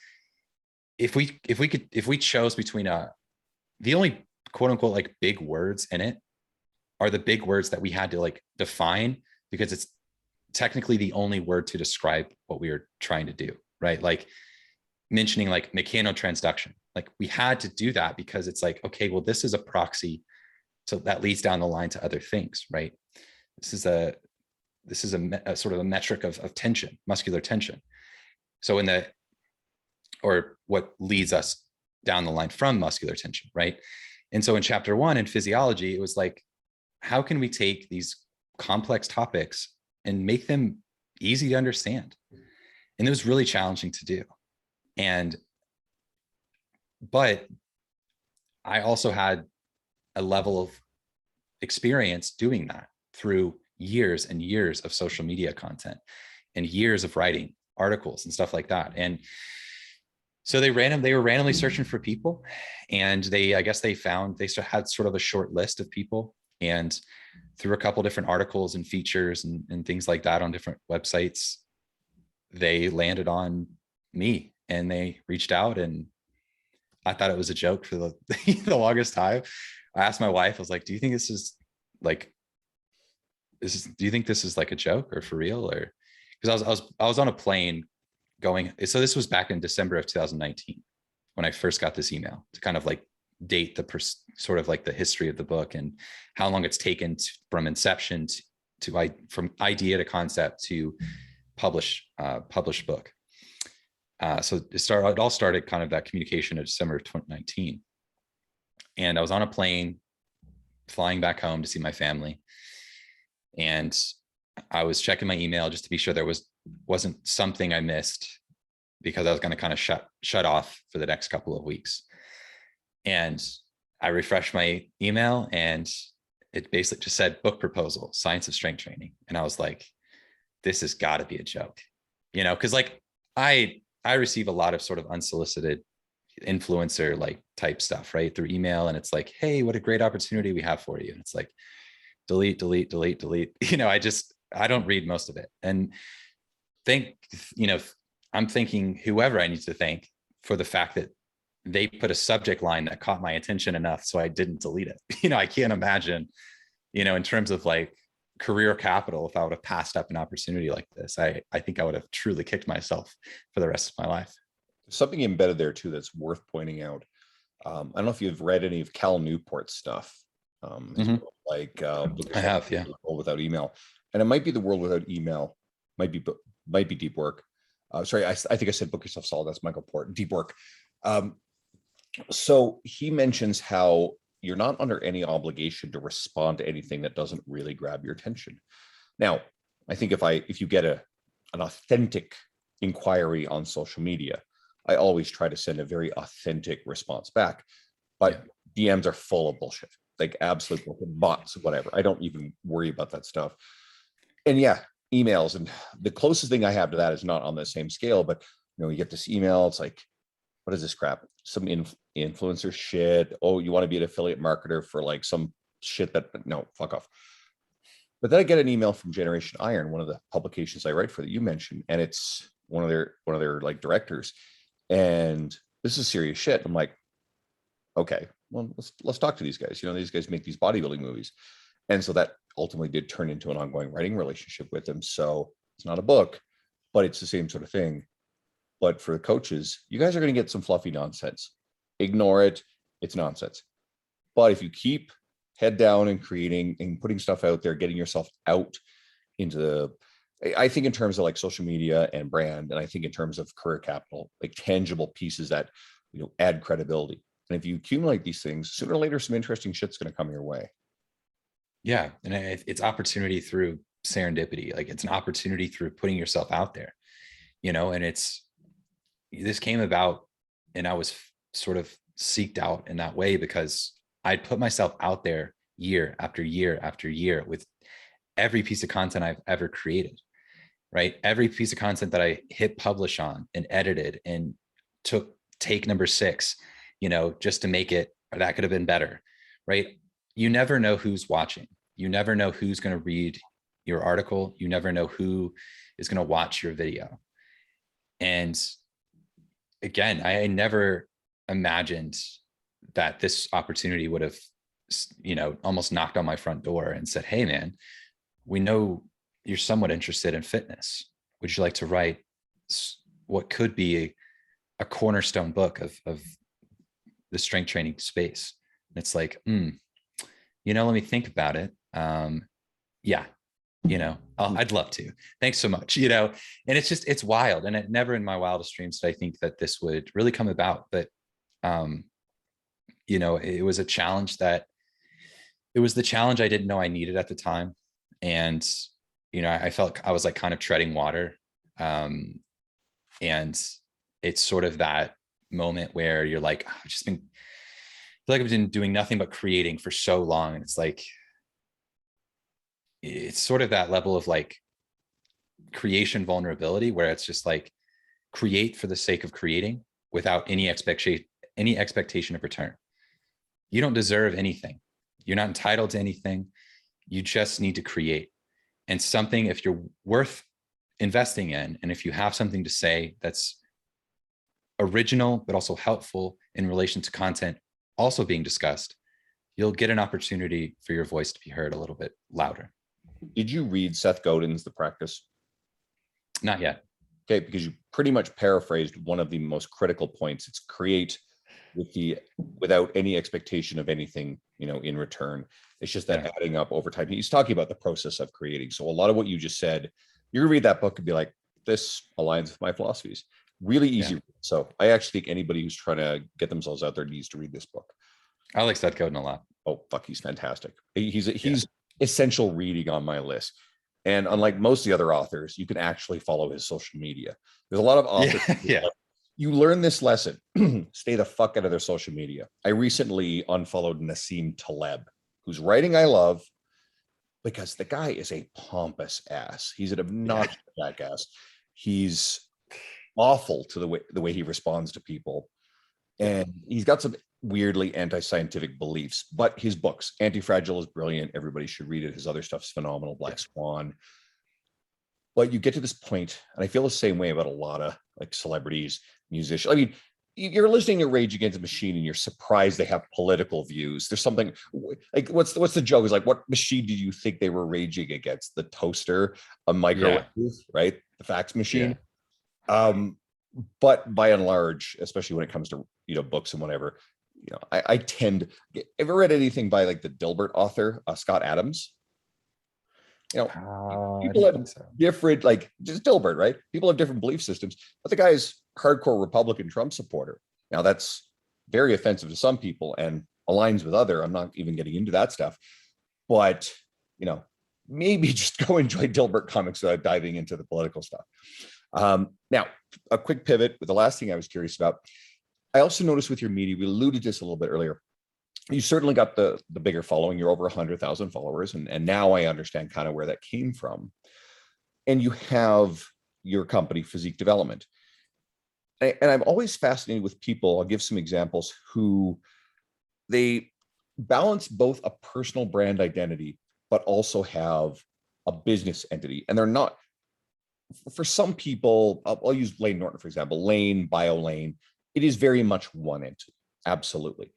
Speaker 2: if we chose between the only quote unquote like big words in it are the big words that we had to like define, because it's technically the only word to describe what we were trying to do, right? Like mentioning like mechanotransduction, like we had to do that because it's like, okay, well, this is a proxy, so that leads down the line to other things, right? This is a sort of a metric of tension, muscular tension. So or what leads us down the line from muscular tension, right? And so in chapter 1 in physiology, it was like, how can we take these complex topics and make them easy to understand? And it was really challenging to do. But I also had a level of experience doing that through years and years of social media content and years of writing articles and stuff like that. And so they were randomly searching for people, and I guess they had sort of a short list of people, and through a couple different articles and features and things like that on different websites, they landed on me, and they reached out, and I thought it was a joke for the longest time. I asked my wife, I was like, do you think this is like a joke or for real? Or because I was on a plane going, so this was back in December of 2019 when I first got this email, to kind of like date sort of like the history of the book and how long it's taken from inception from idea to concept to published book. So it all started kind of that communication in December of 2019. And I was on a plane flying back home to see my family. And I was checking my email just to be sure there wasn't something I missed, because I was going to kind of shut off for the next couple of weeks. And I refreshed my email, and it basically just said book proposal, science of strength training. And I was like, this has got to be a joke, because like I receive a lot of sort of unsolicited influencer like type stuff, right, through email. And it's like, hey, what a great opportunity we have for you. And it's like, delete. I don't read most of it. And I'm thinking whoever I need to thank for the fact that they put a subject line that caught my attention enough so I didn't delete it. I can't imagine, in terms of like career capital, if I would have passed up an opportunity like this, I think I would have truly kicked myself for the rest of my life.
Speaker 1: Something embedded there too that's worth pointing out. I don't know if you've read any of Cal Newport's stuff. Like
Speaker 2: I have, yeah.
Speaker 1: World Without Email, and it might be The World Without Email, might be Deep Work. Sorry, I think I said Book Yourself Solid. That's Michael Port. Deep Work. So he mentions how you're not under any obligation to respond to anything that doesn't really grab your attention. Now, I think if you get an authentic inquiry on social media, I always try to send a very authentic response back. But DMs are full of bullshit, like absolute bots, whatever. I don't even worry about that stuff. And yeah, emails, and the closest thing I have to that is not on the same scale, but you get this email, it's like, what is this crap? Some influencer shit. Oh, you want to be an affiliate marketer for like some shit no, fuck off. But then I get an email from Generation Iron, one of the publications I write for that you mentioned, and it's one of their like directors, and this is serious shit. I'm like, okay, well, let's talk to these guys. These guys make these bodybuilding movies. And so that ultimately did turn into an ongoing writing relationship with them. So it's not a book, but it's the same sort of thing. But for the coaches, you guys are going to get some fluffy nonsense. Ignore it. It's nonsense. But if you keep head down and creating and putting stuff out there, getting yourself out into I think in terms of like social media and brand, and I think in terms of career capital, like tangible pieces that, add credibility. And if you accumulate these things, sooner or later, some interesting shit's going to come your way.
Speaker 2: Yeah. And it's opportunity through serendipity. Like it's an opportunity through putting yourself out there, and this came about, and I was sort of seeked out in that way because I'd put myself out there year after year after year with every piece of content I've ever created. right? Every piece of content that I hit publish on and edited and took take number 6, just to make it, or that could have been better, right? You never know who's watching. You never know who's going to read your article. You never know who is going to watch your video. And again, I never imagined that this opportunity would have, almost knocked on my front door and said, hey man, we know you're somewhat interested in fitness. Would you like to write what could be a cornerstone book of the strength training space? And it's like, let me think about it. Yeah, I'd love to. Thanks so much, and it's wild. And it never in my wildest dreams did I think that this would really come about. But, it was a challenge it was the challenge I didn't know I needed at the time. And, I felt I was like kind of treading water. And it's sort of that moment where you're like, I feel like I've been doing nothing but creating for so long. And it's sort of that level of like creation vulnerability where it's just like create for the sake of creating without any expectation of return. You don't deserve anything. You're not entitled to anything. You just need to create. And something, if you're worth investing in, and if you have something to say that's original, but also helpful in relation to content also being discussed, you'll get an opportunity for your voice to be heard a little bit louder.
Speaker 1: Did you read Seth Godin's The Practice?
Speaker 2: Not yet.
Speaker 1: Okay, because you pretty much paraphrased one of the most critical points. It's create without any expectation of anything, in return. It's just that adding up over time. He's talking about the process of creating. So a lot of what you just said, you're gonna read that book and be like, this aligns with my philosophies. Really easy. Yeah. So I actually think anybody who's trying to get themselves out there needs to read this book.
Speaker 2: I like Seth Godin a lot.
Speaker 1: Oh, fuck, he's fantastic. He's essential reading on my list. And unlike most of the other authors, you can actually follow his social media. There's a lot of authors.
Speaker 2: Yeah.
Speaker 1: You learn this lesson, stay the fuck out of their social media. I recently unfollowed Nassim Taleb, whose writing I love, because the guy is a pompous ass. He's an obnoxious jackass. He's awful to the way he responds to people. And he's got some weirdly anti-scientific beliefs, but his books, Anti-Fragile, is brilliant. Everybody should read it. His other stuff's phenomenal, Black Swan. But you get to this point, and I feel the same way about a lot of like celebrities, musicians. I mean, you're listening to Rage Against the Machine and you're surprised they have political views. There's something like, what's the joke? Is like, what machine did you think they were raging against? The toaster, a microwave, right? The fax machine. But by and large, especially when it comes to, books and whatever, I tend, ever read anything by like the Dilbert author, Scott Adams? People have different, like just Dilbert, right? People have different belief systems, but the guy's hardcore Republican Trump supporter. Now that's very offensive to some people and aligns with other. I'm not even getting into that stuff, but maybe just go enjoy Dilbert comics without diving into the political stuff. Now, a quick pivot with the last thing I was curious about. I also noticed with your media, we alluded to this a little bit earlier. You certainly got the bigger following. You're over 100,000 followers. And now I understand kind of where that came from. And you have your company, Physique Development. And I'm always fascinated with people. I'll give some examples who they balance both a personal brand identity, but also have a business entity. And they're not, for some people, I'll use Lane Norton, for example, Lane, BioLane. It is very much one entity. Absolutely.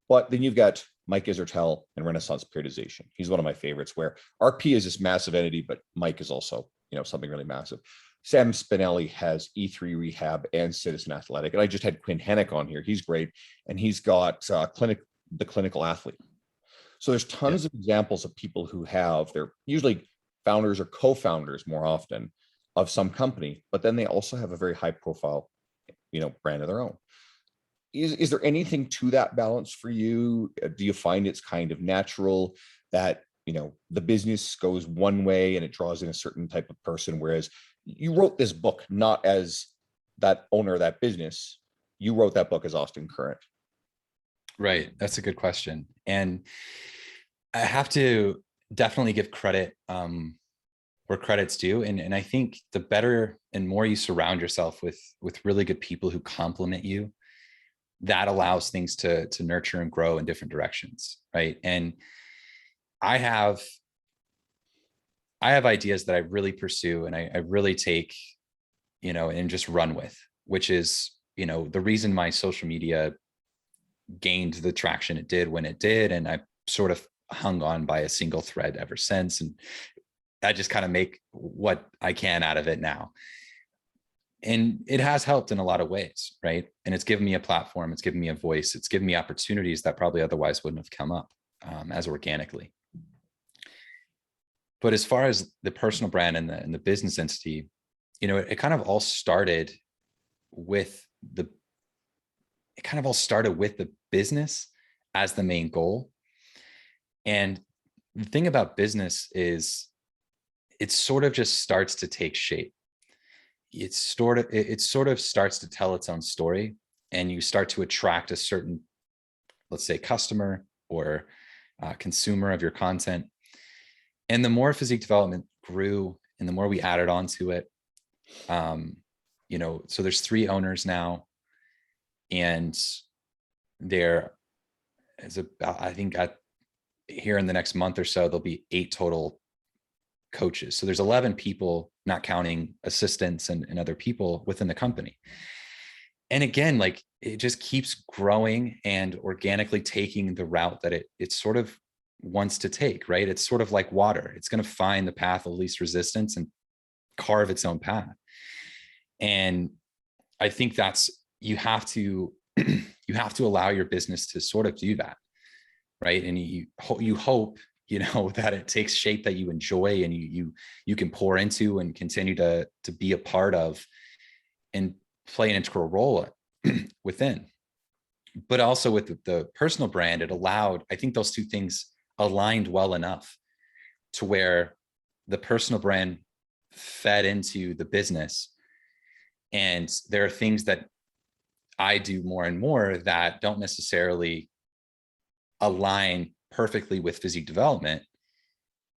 Speaker 1: But then you've got Mike Isertel and Renaissance Periodization. He's one of my favorites, where RP is this massive entity, but Mike is also, something really massive. Sam Spinelli has E3 Rehab and Citizen Athletic. And I just had Quinn Hennick on here. He's great. And he's got the Clinical Athlete. So there's tons of examples of people who have, they're usually founders or co-founders more often of some company, but then they also have a very high profile, brand of their own. Is there anything to that balance for you? Do you find it's kind of natural that, the business goes one way and it draws in a certain type of person, whereas you wrote this book not as that owner of that business, you wrote that book as Austin Current?
Speaker 2: Right. That's a good question. And I have to definitely give credit where credit's due. And I think the better and more you surround yourself with really good people who complement you, that allows things to nurture and grow in different directions, right? And I have ideas that I really pursue and I really take, and just run with, which is, the reason my social media gained the traction it did when it did. And I sort of hung on by a single thread ever since. And I just kind of make what I can out of it now. And it has helped in a lot of ways, right? And it's given me a platform, it's given me a voice, it's given me opportunities that probably otherwise wouldn't have come up as organically. But as far as the personal brand and the business entity, it kind of all started with the business as the main goal. And the thing about business is it sort of just starts to take shape. It sort of starts to tell its own story, and you start to attract a certain, let's say, customer or consumer of your content. And the more physique development grew and the more we added on to it, so there's 3 owners now, and there is about, I think here in the next month or so, there'll be 8 total coaches. So there's 11 people, not counting assistants and other people within the company. And again, like, it just keeps growing and organically taking the route that it sort of wants to take, right? It's sort of like water. It's going to find the path of least resistance and carve its own path. And I think that's, you have to allow your business to sort of do that, right? And you hope, that it takes shape that you enjoy and you can pour into and continue to be a part of and play an integral role within. But also with the personal brand, it allowed, I think those 2 things aligned well enough to where the personal brand fed into the business. And there are things that I do more and more that don't necessarily align perfectly with physique development,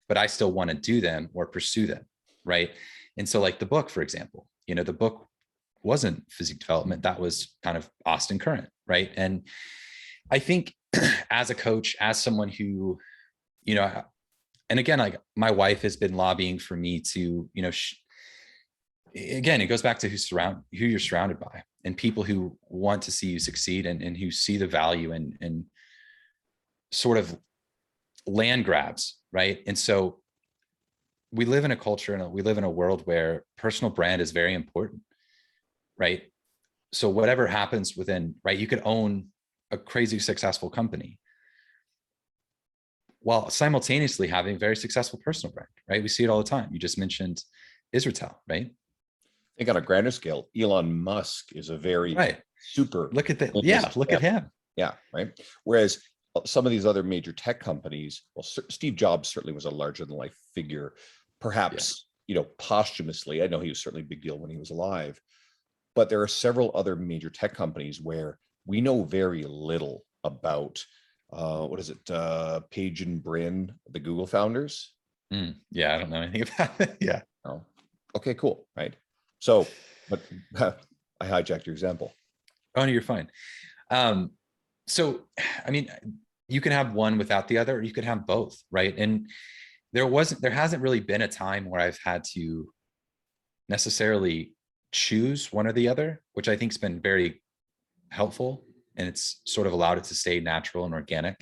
Speaker 2: but I still want to do them or pursue them, right? And so, like the book, for example, the book wasn't physique development. That was kind of Austin Current, right? And I think as a coach, as someone who, and again, like, my wife has been lobbying for me to, again, it goes back to who you're surrounded by, and people who want to see you succeed and who see the value and sort of land grabs, right? And so we live in a culture and we live in a world where personal brand is very important, right? So whatever happens within, right, you could own a crazy successful company while simultaneously having a very successful personal brand, right? We see it all the time. You just mentioned Israel, right?
Speaker 1: I think on a grander scale, Elon Musk is a very super.
Speaker 2: Look at that. Yeah, look at him.
Speaker 1: Yeah, right. Whereas some of these other major tech companies, well, Steve Jobs certainly was a larger than life figure, perhaps, posthumously. I know he was certainly a big deal when he was alive, but there are several other major tech companies where we know very little about, what is it? Page and Brin, the Google founders.
Speaker 2: Yeah, I don't know anything about it. Yeah.
Speaker 1: Oh, okay, cool. Right. So, but I hijacked your example.
Speaker 2: Oh, no, you're fine. So, I mean, you can have one without the other, or you could have both, right? And there hasn't really been a time where I've had to necessarily choose one or the other, which I think has been very helpful. And it's sort of allowed it to stay natural and organic.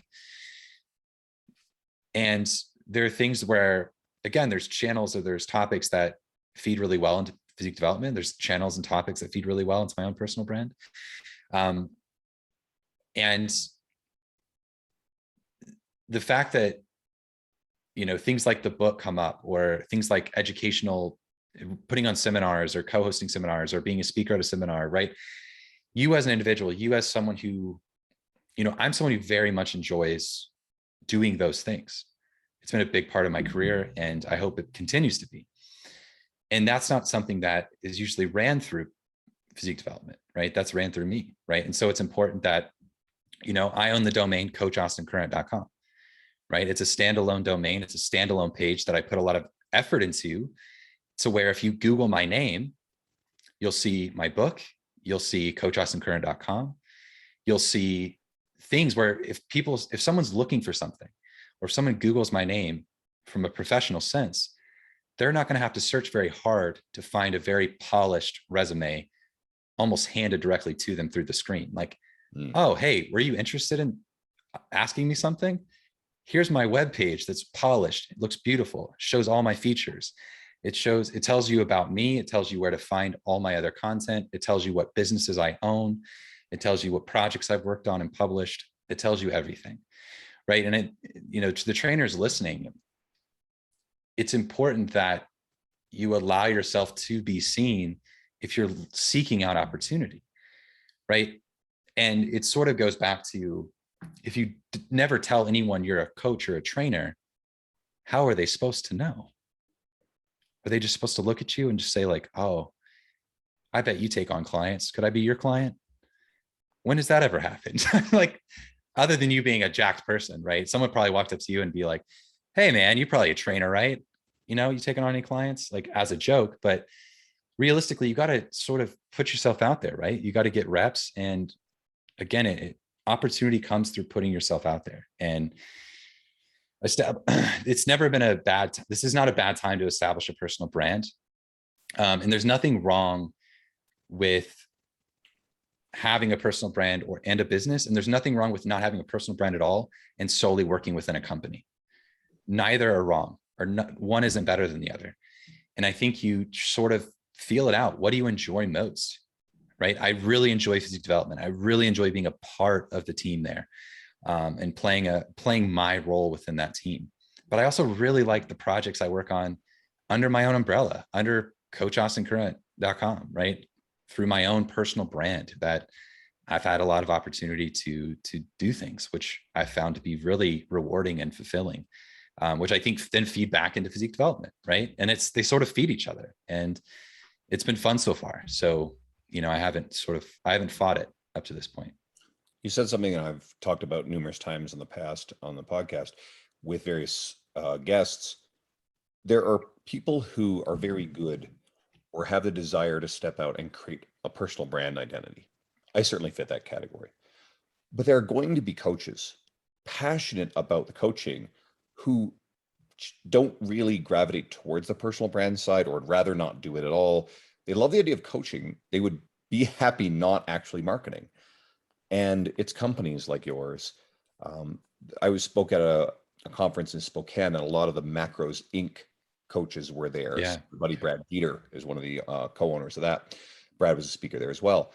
Speaker 2: And there are things where, again, there's channels or there's topics that feed really well into physique development. There's channels and topics that feed really well into my own personal brand. And the fact that, things like the book come up, or things like educational, putting on seminars or co-hosting seminars or being a speaker at a seminar, right? You as an individual, you as someone who, I'm someone who very much enjoys doing those things. It's been a big part of my career, and I hope it continues to be. And that's not something that is usually ran through physique development, right? That's ran through me, right? And so it's important that, I own the domain coachaustinCurrent.com, right? It's a standalone domain. It's a standalone page that I put a lot of effort into, to where if you Google my name, you'll see my book, you'll see coachaustinCurrent.com, you'll see things where if someone's looking for something, or if someone Googles my name from a professional sense, they're not going to have to search very hard to find a very polished resume almost handed directly to them through the screen. Like, oh, hey, were you interested in asking me something? Here's my webpage that's polished. It looks beautiful. It shows all my features. It tells you about me. It tells you where to find all my other content. It tells you what businesses I own. It tells you what projects I've worked on and published. It tells you everything, right? And to the trainers listening, it's important that you allow yourself to be seen if you're seeking out opportunity, right? And it sort of goes back to, if you never tell anyone you're a coach or a trainer, how are they supposed to know? Are they just supposed to look at you and just say like, oh, I bet you take on clients. Could I be your client? When has that ever happened? Like, other than you being a jacked person, right? Someone probably walked up to you and be like, hey man, you're probably a trainer, right? You taking on any clients, like as a joke, but realistically, you got to sort of put yourself out there, right? You got to get reps. And again, opportunity comes through putting yourself out there. And it's never been this is not a bad time to establish a personal brand. And there's nothing wrong with having a personal brand and a business. And there's nothing wrong with not having a personal brand at all and solely working within a company. Neither are wrong, or one isn't better than the other. And I think you sort of feel it out. What do you enjoy most, right? I really enjoy physique development. I really enjoy being a part of the team there, and playing my role within that team. But I also really like the projects I work on under my own umbrella, under coachaustinCurrent.com, right? Through my own personal brand, that I've had a lot of opportunity to do things, which I found to be really rewarding and fulfilling, which I think then feed back into physique development, right? And they sort of feed each other, and it's been fun so far. So, I haven't fought it up to this point.
Speaker 1: You said something that I've talked about numerous times in the past on the podcast with various guests. There are people who are very good or have the desire to step out and create a personal brand identity. I certainly fit that category. But there are going to be coaches passionate about the coaching who don't really gravitate towards the personal brand side, or would rather not do it at all. They love the idea of coaching. They would be happy not actually marketing. And it's companies like yours. I spoke at a conference in Spokane, and a lot of the Macros Inc. coaches were there.
Speaker 2: Yeah.
Speaker 1: My buddy Brad Peter is one of the co-owners of that. Brad was a speaker there as well.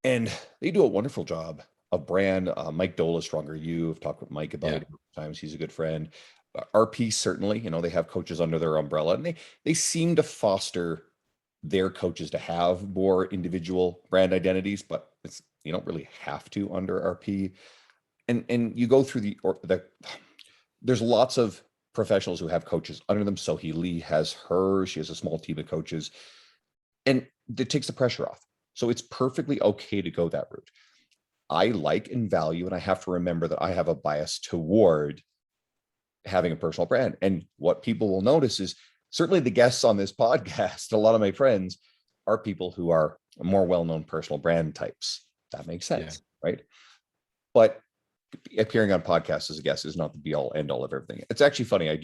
Speaker 1: And they do a wonderful job of brand. Mike Dola, Stronger You. I've talked with Mike about it times. He's a good friend. RP, certainly, they have coaches under their umbrella, and they seem to foster their coaches to have more individual brand identities, but you don't really have to under RP. And you go through there's lots of professionals who have coaches under them. Sohee Lee has she has a small team of coaches, and it takes the pressure off. So it's perfectly okay to go that route. I like and value, and I have to remember that I have a bias toward having a personal brand. And what people will notice is, certainly the guests on this podcast, a lot of my friends are people who are more well-known personal brand types. That makes sense, right? But appearing on podcasts as a guest is not the be all end all of everything. It's actually funny.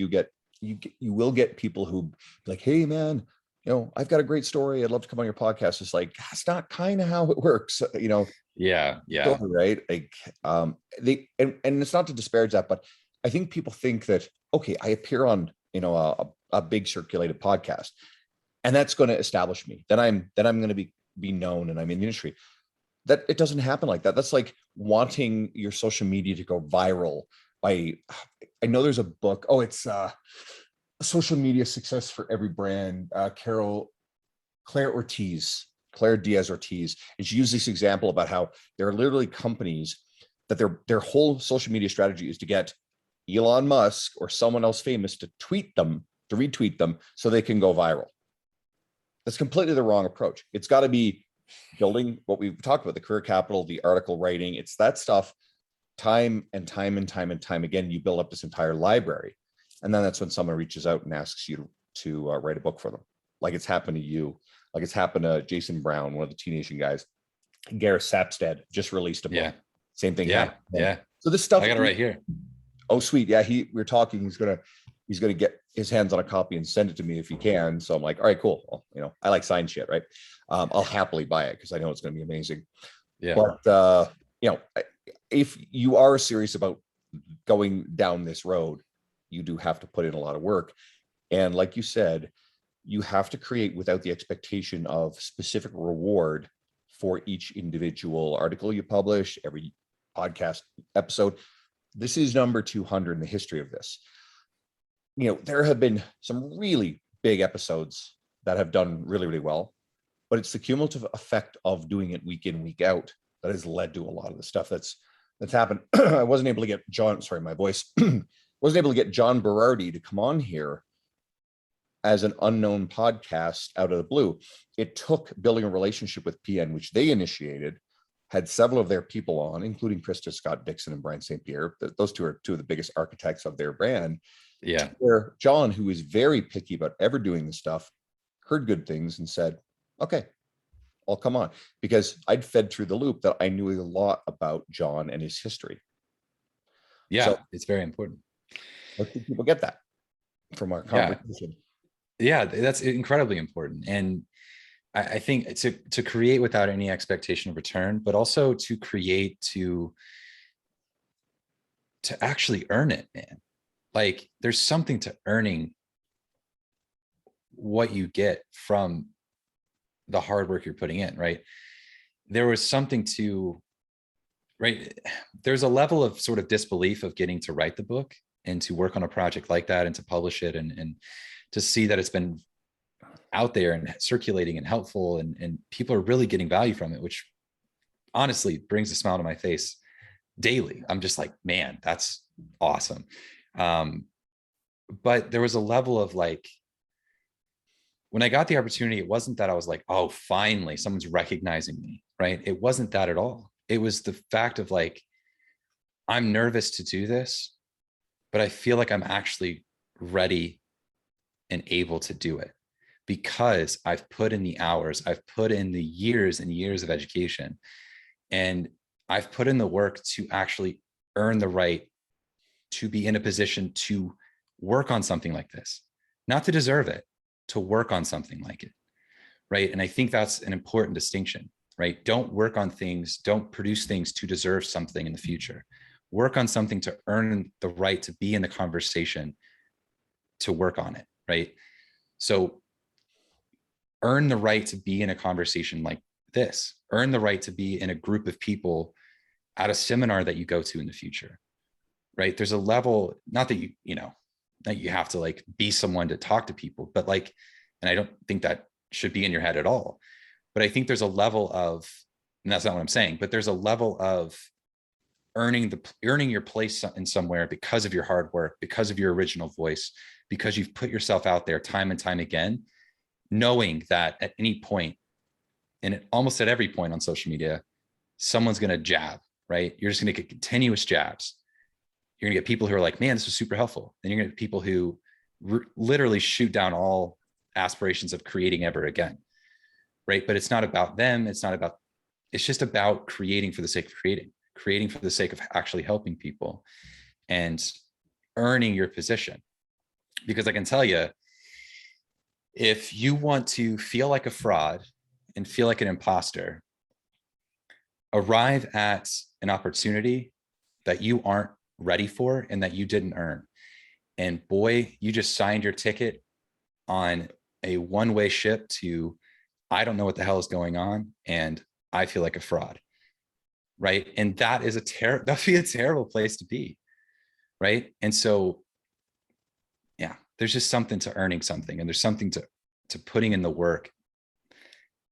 Speaker 1: You will get people who be like, hey man, I've got a great story. I'd love to come on your podcast. It's like, that's not kind of how it works.
Speaker 2: Yeah.
Speaker 1: Right. Like, and it's not to disparage that, but I think people think that, okay, I appear on, a big circulated podcast, and that's going to establish me. Then I'm going to be known, and I'm in the industry. That it doesn't happen like that. That's like wanting your social media to go viral I know there's a book. Oh, it's Social Media Success for Every Brand. Claire Diaz Ortiz. And she used this example about how there are literally companies that their whole social media strategy is to get Elon Musk or someone else famous to retweet them so they can go viral. That's completely the wrong approach. It's got to be building what we've talked about, the career capital, the article writing. It's that stuff time and time again. You build up this entire library. And then that's when someone reaches out and asks you to write a book for them. Like it's happened to you, like it's happened to Jason Brown, one of the Teen Nation guys. Gareth Sapstead just released a book.
Speaker 2: Yeah.
Speaker 1: Same thing
Speaker 2: Yeah.
Speaker 1: happened.
Speaker 2: Yeah.
Speaker 1: So this stuff,
Speaker 2: I got it right here.
Speaker 1: oh, sweet. Yeah. We were talking, he's gonna get his hands on a copy and send it to me if he can. So I'm like, all right, cool. Well, you know, I like signed shit, right? I'll happily buy it because I know it's going to be amazing.
Speaker 2: Yeah.
Speaker 1: But you know, if you are serious about going down this road, you do have to put in a lot of work. And like you said, you have to create without the expectation of specific reward for each individual article you publish, every podcast episode. This is number 200 in the history of this. You know, there have been some really big episodes that have done really, really well, but it's the cumulative effect of doing it week in, week out that has led to a lot of the stuff that's happened. I wasn't able to get John, sorry, my voice, wasn't able to get John Berardi to come on here as an unknown podcast out of the blue. It took building a relationship with PN, which they initiated, had several of their people on, including Krista Scott Dixon and Brian St. Pierre. Those two are two of the biggest architects of their brand.
Speaker 2: Yeah.
Speaker 1: Where John, who is very picky about ever doing this stuff, heard good things and said, okay, I'll come on, because I'd fed through the loop that I knew a lot about John and his history.
Speaker 2: Yeah.
Speaker 1: So,
Speaker 2: it's very important.
Speaker 1: I think people get that from our conversation.
Speaker 2: Yeah, that's incredibly important. And I think to create without any expectation of return, but also to create to actually earn it, man. Like there's something to earning what you get from the hard work you're putting in, right? There was something to, right? There's a level of sort of disbelief of getting to write the book and to work on a project like that and to publish it and to see that it's been out there and circulating and helpful and people are really getting value from it, which honestly brings a smile to my face daily. I'm just like, man, that's awesome. But there was a level of like, when I got the opportunity, it wasn't that I was like, oh, finally someone's recognizing me, right? It wasn't that at all. It was the fact of like, I'm nervous to do this, but I feel like I'm actually ready and able to do it because I've put in the hours, I've put in the years and years of education, and I've put in the work to actually earn the right to be in a position to work on something like this, not to deserve it, to work on something like it, right? And I think that's an important distinction, right? Don't work on things, don't produce things to deserve something in the future. Work on something to earn the right to be in the conversation, to work on it, right? So earn the right to be in a conversation like this, earn the right to be in a group of people at a seminar that you go to in the future, right? There's a level, not that that you have to like be someone to talk to people, but like, and I don't think that should be in your head at all, but I think there's a level of, and that's not what I'm saying, but there's a level of earning your place in somewhere because of your hard work, because of your original voice, because you've put yourself out there time and time again, knowing that at any point, and almost at every point on social media, someone's going to jab, right? You're just going to get continuous jabs. You're going to get people who are like, man, this was super helpful. And you're going to get people who literally shoot down all aspirations of creating ever again, right? But it's not about them. It's just about creating for the sake of creating for the sake of actually helping people and earning your position. Because I can tell you, if you want to feel like a fraud and feel like an imposter, arrive at an opportunity that you aren't ready for and that you didn't earn. And boy, you just signed your ticket on a one-way ship to, I don't know what the hell is going on, and I feel like a fraud, right? And that is that'd be a terrible place to be, right? And so, yeah, there's just something to earning something, and there's something to putting in the work.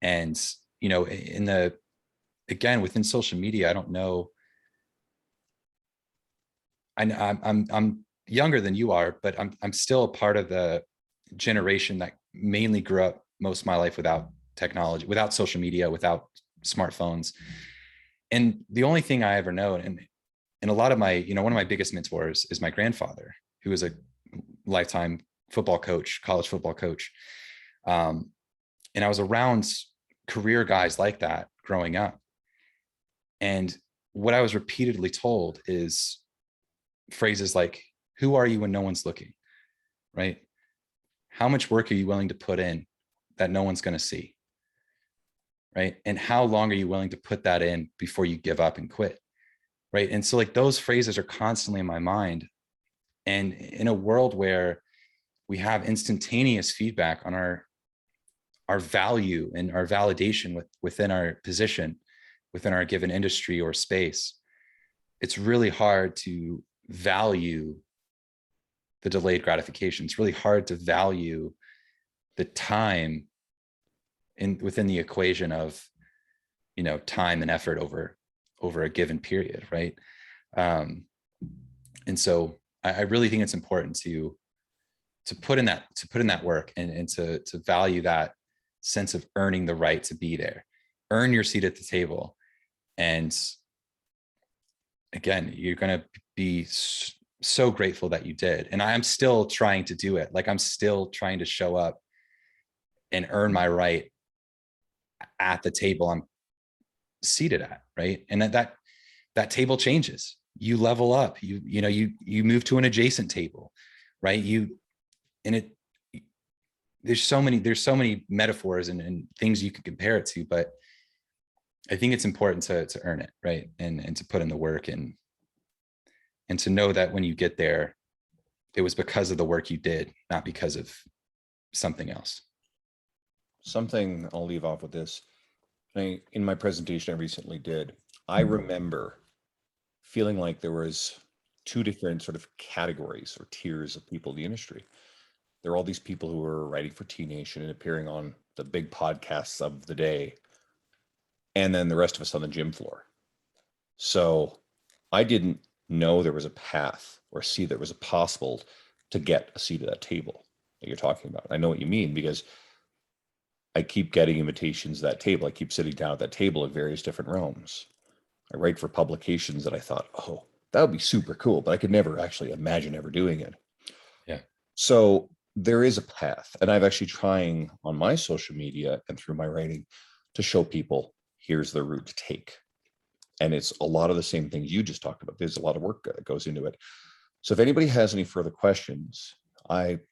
Speaker 2: And again, within social media, I don't know. I'm younger than you are, but I'm still a part of the generation that mainly grew up most of my life without technology, without social media, without smartphones. And the only thing I ever know, and a lot of my, one of my biggest mentors is my grandfather, who was lifetime football coach, college football coach. And I was around career guys like that growing up. And what I was repeatedly told is phrases like, who are you when no one's looking, right? How much work are you willing to put in that no one's going to see, right? And how long are you willing to put that in before you give up and quit, right? And so like those phrases are constantly in my mind. And in a world where we have instantaneous feedback on our value and our validation within our position, within our given industry or space, it's really hard to value the delayed gratification. It's really hard to value the time within the equation of, time and effort over a given period, right? And so I really think it's important to put in that work and to value that sense of earning the right to be there, earn your seat at the table. And again, you're going to be so grateful that you did. And I'm still trying to do it. Like I'm still trying to show up and earn my right at the table I'm seated at, right? And that table changes. You level up. You move to an adjacent table, right? There's so many metaphors and things you can compare it to, but I think it's important to earn it, right? And to put in the work and to know that when you get there, it was because of the work you did, not because of something else.
Speaker 1: Something I'll leave off with this. In my presentation I recently did, I remember feeling like there was two different sort of categories or tiers of people in the industry. There are all these people who were writing for T Nation and appearing on the big podcasts of the day, and then the rest of us on the gym floor. So I didn't know there was a path or see that was possible to get a seat at that table that you're talking about. I know what you mean, because I keep getting invitations to that table. I keep sitting down at that table in various different realms. I write for publications that I thought, oh, that would be super cool, but I could never actually imagine ever doing it.
Speaker 2: Yeah.
Speaker 1: So there is a path, and I've actually trying on my social media and through my writing to show people here's the route to take. And it's a lot of the same things you just talked about. There's a lot of work that goes into it. So if anybody has any further questions,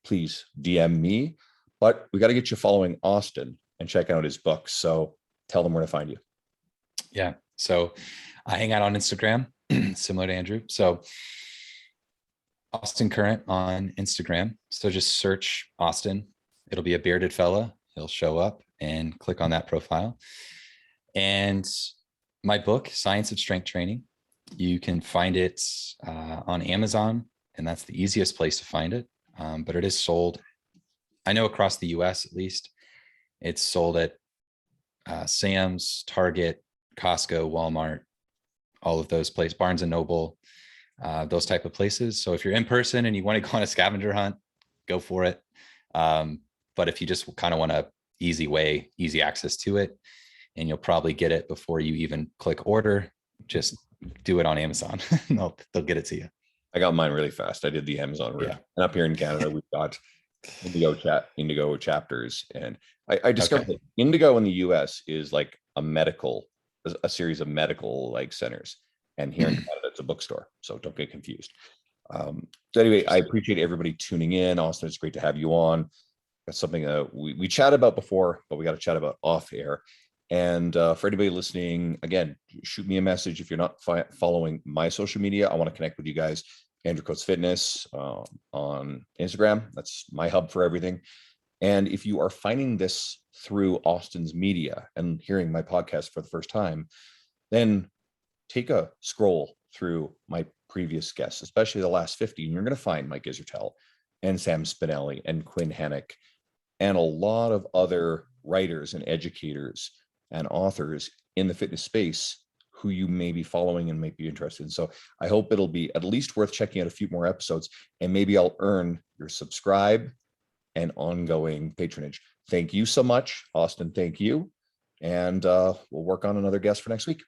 Speaker 1: please DM me, but we got to get you following Austin and check out his books. So tell them where to find you.
Speaker 2: Yeah. So I hang out on Instagram, similar to Andrew. So Austin Current on Instagram. So just search Austin. It'll be a bearded fella. He'll show up, and click on that profile. And my book, Science of Strength Training, you can find it on Amazon, and that's the easiest place to find it. But it is sold, I know across the US at least, it's sold at Sam's, Target, Costco, Walmart, all of those places, Barnes and Noble, those type of places. So if you're in person and you want to go on a scavenger hunt, go for it. But if you just kind of want a easy access to it, and you'll probably get it before you even click order, just do it on Amazon. They'll get it to you.
Speaker 1: I got mine really fast. I did the Amazon route.
Speaker 2: Yeah.
Speaker 1: And up here in Canada, we've got Indigo chapters. And I discovered that Indigo in the US is like a series of medical like centers. And here in Canada, it's a bookstore. So don't get confused. So anyway, I appreciate everybody tuning in. Austin, it's great to have you on. That's something we chatted about before, but we got to chat about off air. And for anybody listening, again, shoot me a message if you're not following my social media. I want to connect with you guys. Andrew Coates Fitness on Instagram. That's my hub for everything. And if you are finding this through Austin's media and hearing my podcast for the first time, then take a scroll through my previous guests, especially the last 50, and you're going to find Mike Isertel and Sam Spinelli and Quinn Hennick and a lot of other writers and educators and authors in the fitness space who you may be following and might be interested in. So I hope it'll be at least worth checking out a few more episodes, and maybe I'll earn your subscribe and ongoing patronage. Thank you so much, Austin. Thank you. And we'll work on another guest for next week.